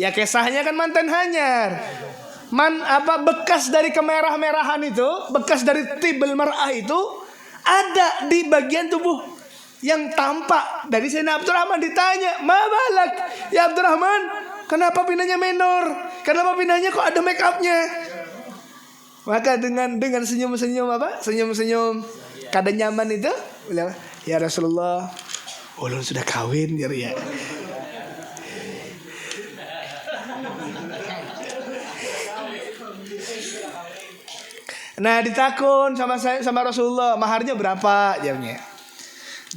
A: Ya kisahnya kan mantan hanyar. Bekas dari kemerah-merahan itu, bekas dari tibel mar'ah itu ada di bagian tubuh yang tampak. Dari Sayyidina Abdurrahman ditanya, "Ma balak ya Abdurrahman? Kenapa pindahnya menor? Kenapa pindahnya kok ada make upnya?" Maka dengan senyum-senyum senyum-senyum kada nyaman itu, bilang, "Ya Rasulullah, ulun sudah kawin ya." Nah ditakun sama Rasulullah, maharnya berapa? Jawabnya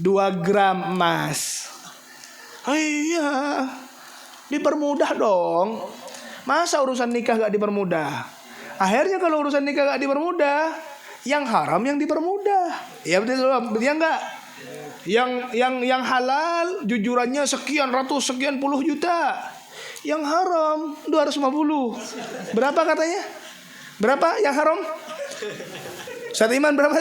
A: 2 gram emas. Oh iya, dipermudah dong. Masa urusan nikah gak dipermudah? Akhirnya kalau urusan nikah gak dipermudah, yang haram yang dipermudah. Ya betul ya enggak? Yang halal jujurannya sekian ratus sekian puluh juta. Yang haram 250. Berapa katanya? Berapa yang haram? Ustaz Iman berapa?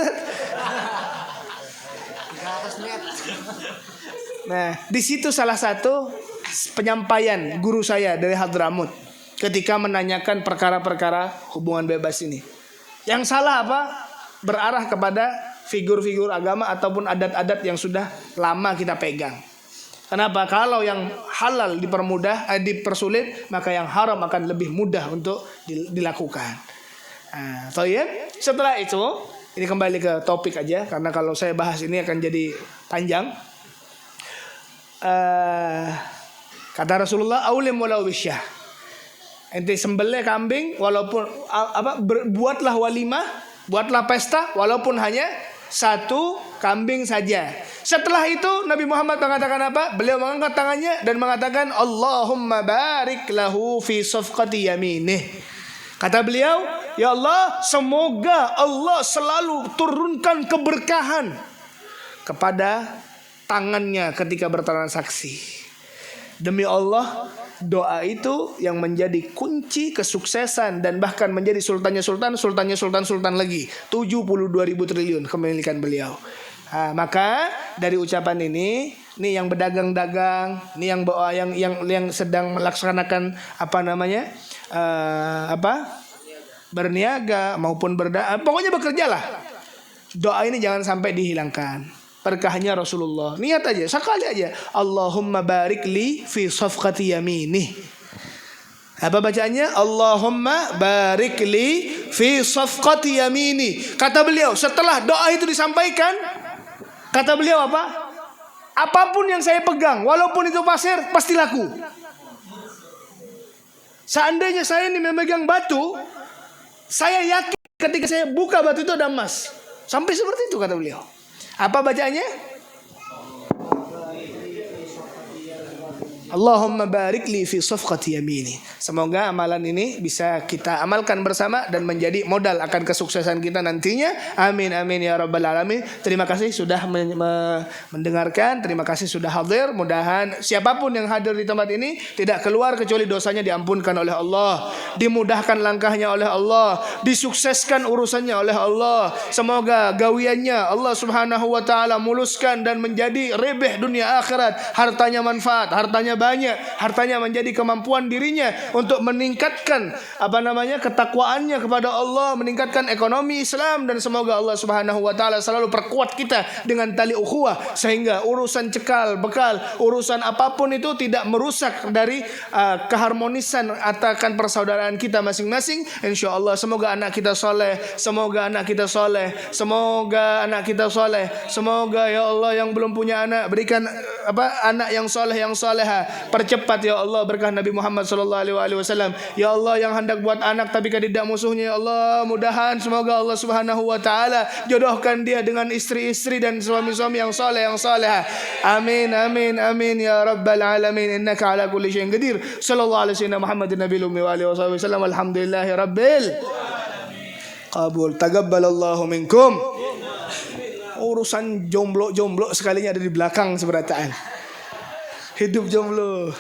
A: Nah, di situ salah satu penyampaian guru saya dari Hadramut ketika menanyakan perkara-perkara hubungan bebas ini. Yang salah apa? Berarah kepada figur-figur agama ataupun adat-adat yang sudah lama kita pegang. Kenapa? Kalau yang halal dipersulit, maka yang haram akan lebih mudah untuk dilakukan. Nah, setelah itu, ini kembali ke topik aja, karena kalau saya bahas ini akan jadi panjang. Kata Rasulullah, "Aulim walau bisyah." Ente sembelih kambing walaupun buatlah walimah, buatlah pesta walaupun hanya satu kambing saja. Setelah itu Nabi Muhammad mengatakan apa? Beliau mengangkat tangannya dan mengatakan Allahumma barik lahu fi safqati yaminih. Kata beliau, ya Allah, semoga Allah selalu turunkan keberkahan kepada tangannya ketika bertransaksi. Demi Allah, doa itu yang menjadi kunci kesuksesan dan bahkan menjadi sultannya sultan lagi. 72.000 triliun kepemilikan beliau. Maka dari ucapan ini, nih yang berdagang-dagang, nih yang sedang melaksanakan berniaga maupun pokoknya bekerjalah. Doa ini jangan sampai dihilangkan. Berkahnya Rasulullah. Niat aja, sekali aja. Allahumma barik li fi safqati yaminih. Apa bacaannya? Allahumma barik li fi safqati yamini. Kata beliau, setelah doa itu disampaikan, kata beliau apa? Apapun yang saya pegang, walaupun itu pasir, pasti laku. Seandainya saya ini memegang batu, saya yakin ketika saya buka batu itu ada emas. Sampai seperti itu kata beliau. Apa bacaannya? Allahumma barik li fi safqati yamini. Semoga amalan ini bisa kita amalkan bersama dan menjadi modal akan kesuksesan kita nantinya. Amin amin ya rabbal alamin. Terima kasih sudah mendengarkan. Terima kasih sudah hadir. Mudahan siapapun yang hadir di tempat ini tidak keluar kecuali dosanya diampunkan oleh Allah, dimudahkan langkahnya oleh Allah, disukseskan urusannya oleh Allah. Semoga gawiannya Allah Subhanahu wa taala muluskan dan menjadi rebeh dunia akhirat. Hartanya manfaat, hartanya banyak, hartanya menjadi kemampuan dirinya untuk meningkatkan ketakwaannya kepada Allah, meningkatkan ekonomi Islam, dan semoga Allah Subhanahu wa taala selalu perkuat kita dengan tali ukhuwah sehingga urusan cekal bekal, urusan apapun itu tidak merusak dari keharmonisan atakan persaudaraan kita masing-masing. Insyaallah semoga anak kita soleh, semoga anak kita soleh, semoga anak kita soleh, semoga ya Allah yang belum punya anak berikan anak yang soleh yang soleha. Percepat ya Allah berkah Nabi Muhammad sallallahu alaihi wasallam. Ya Allah yang hendak buat anak tapi tidak musuhnya, ya Allah mudahan semoga Allah Subhanahu wa taala jodohkan dia dengan istri-istri dan suami-suami yang saleh yang saleha. Amin amin amin ya rabbal alamin innaka ala kulli syai'in qadir. Sallallahu alaihi wasallam Muhammadin nabiyil ummi wa alihi wasallam. Alhamdulillahi rabbil qabul. Taqabbalallahu minkum. Urusan jomblo sekalinya ada di belakang seberataan. Hidup jomblo.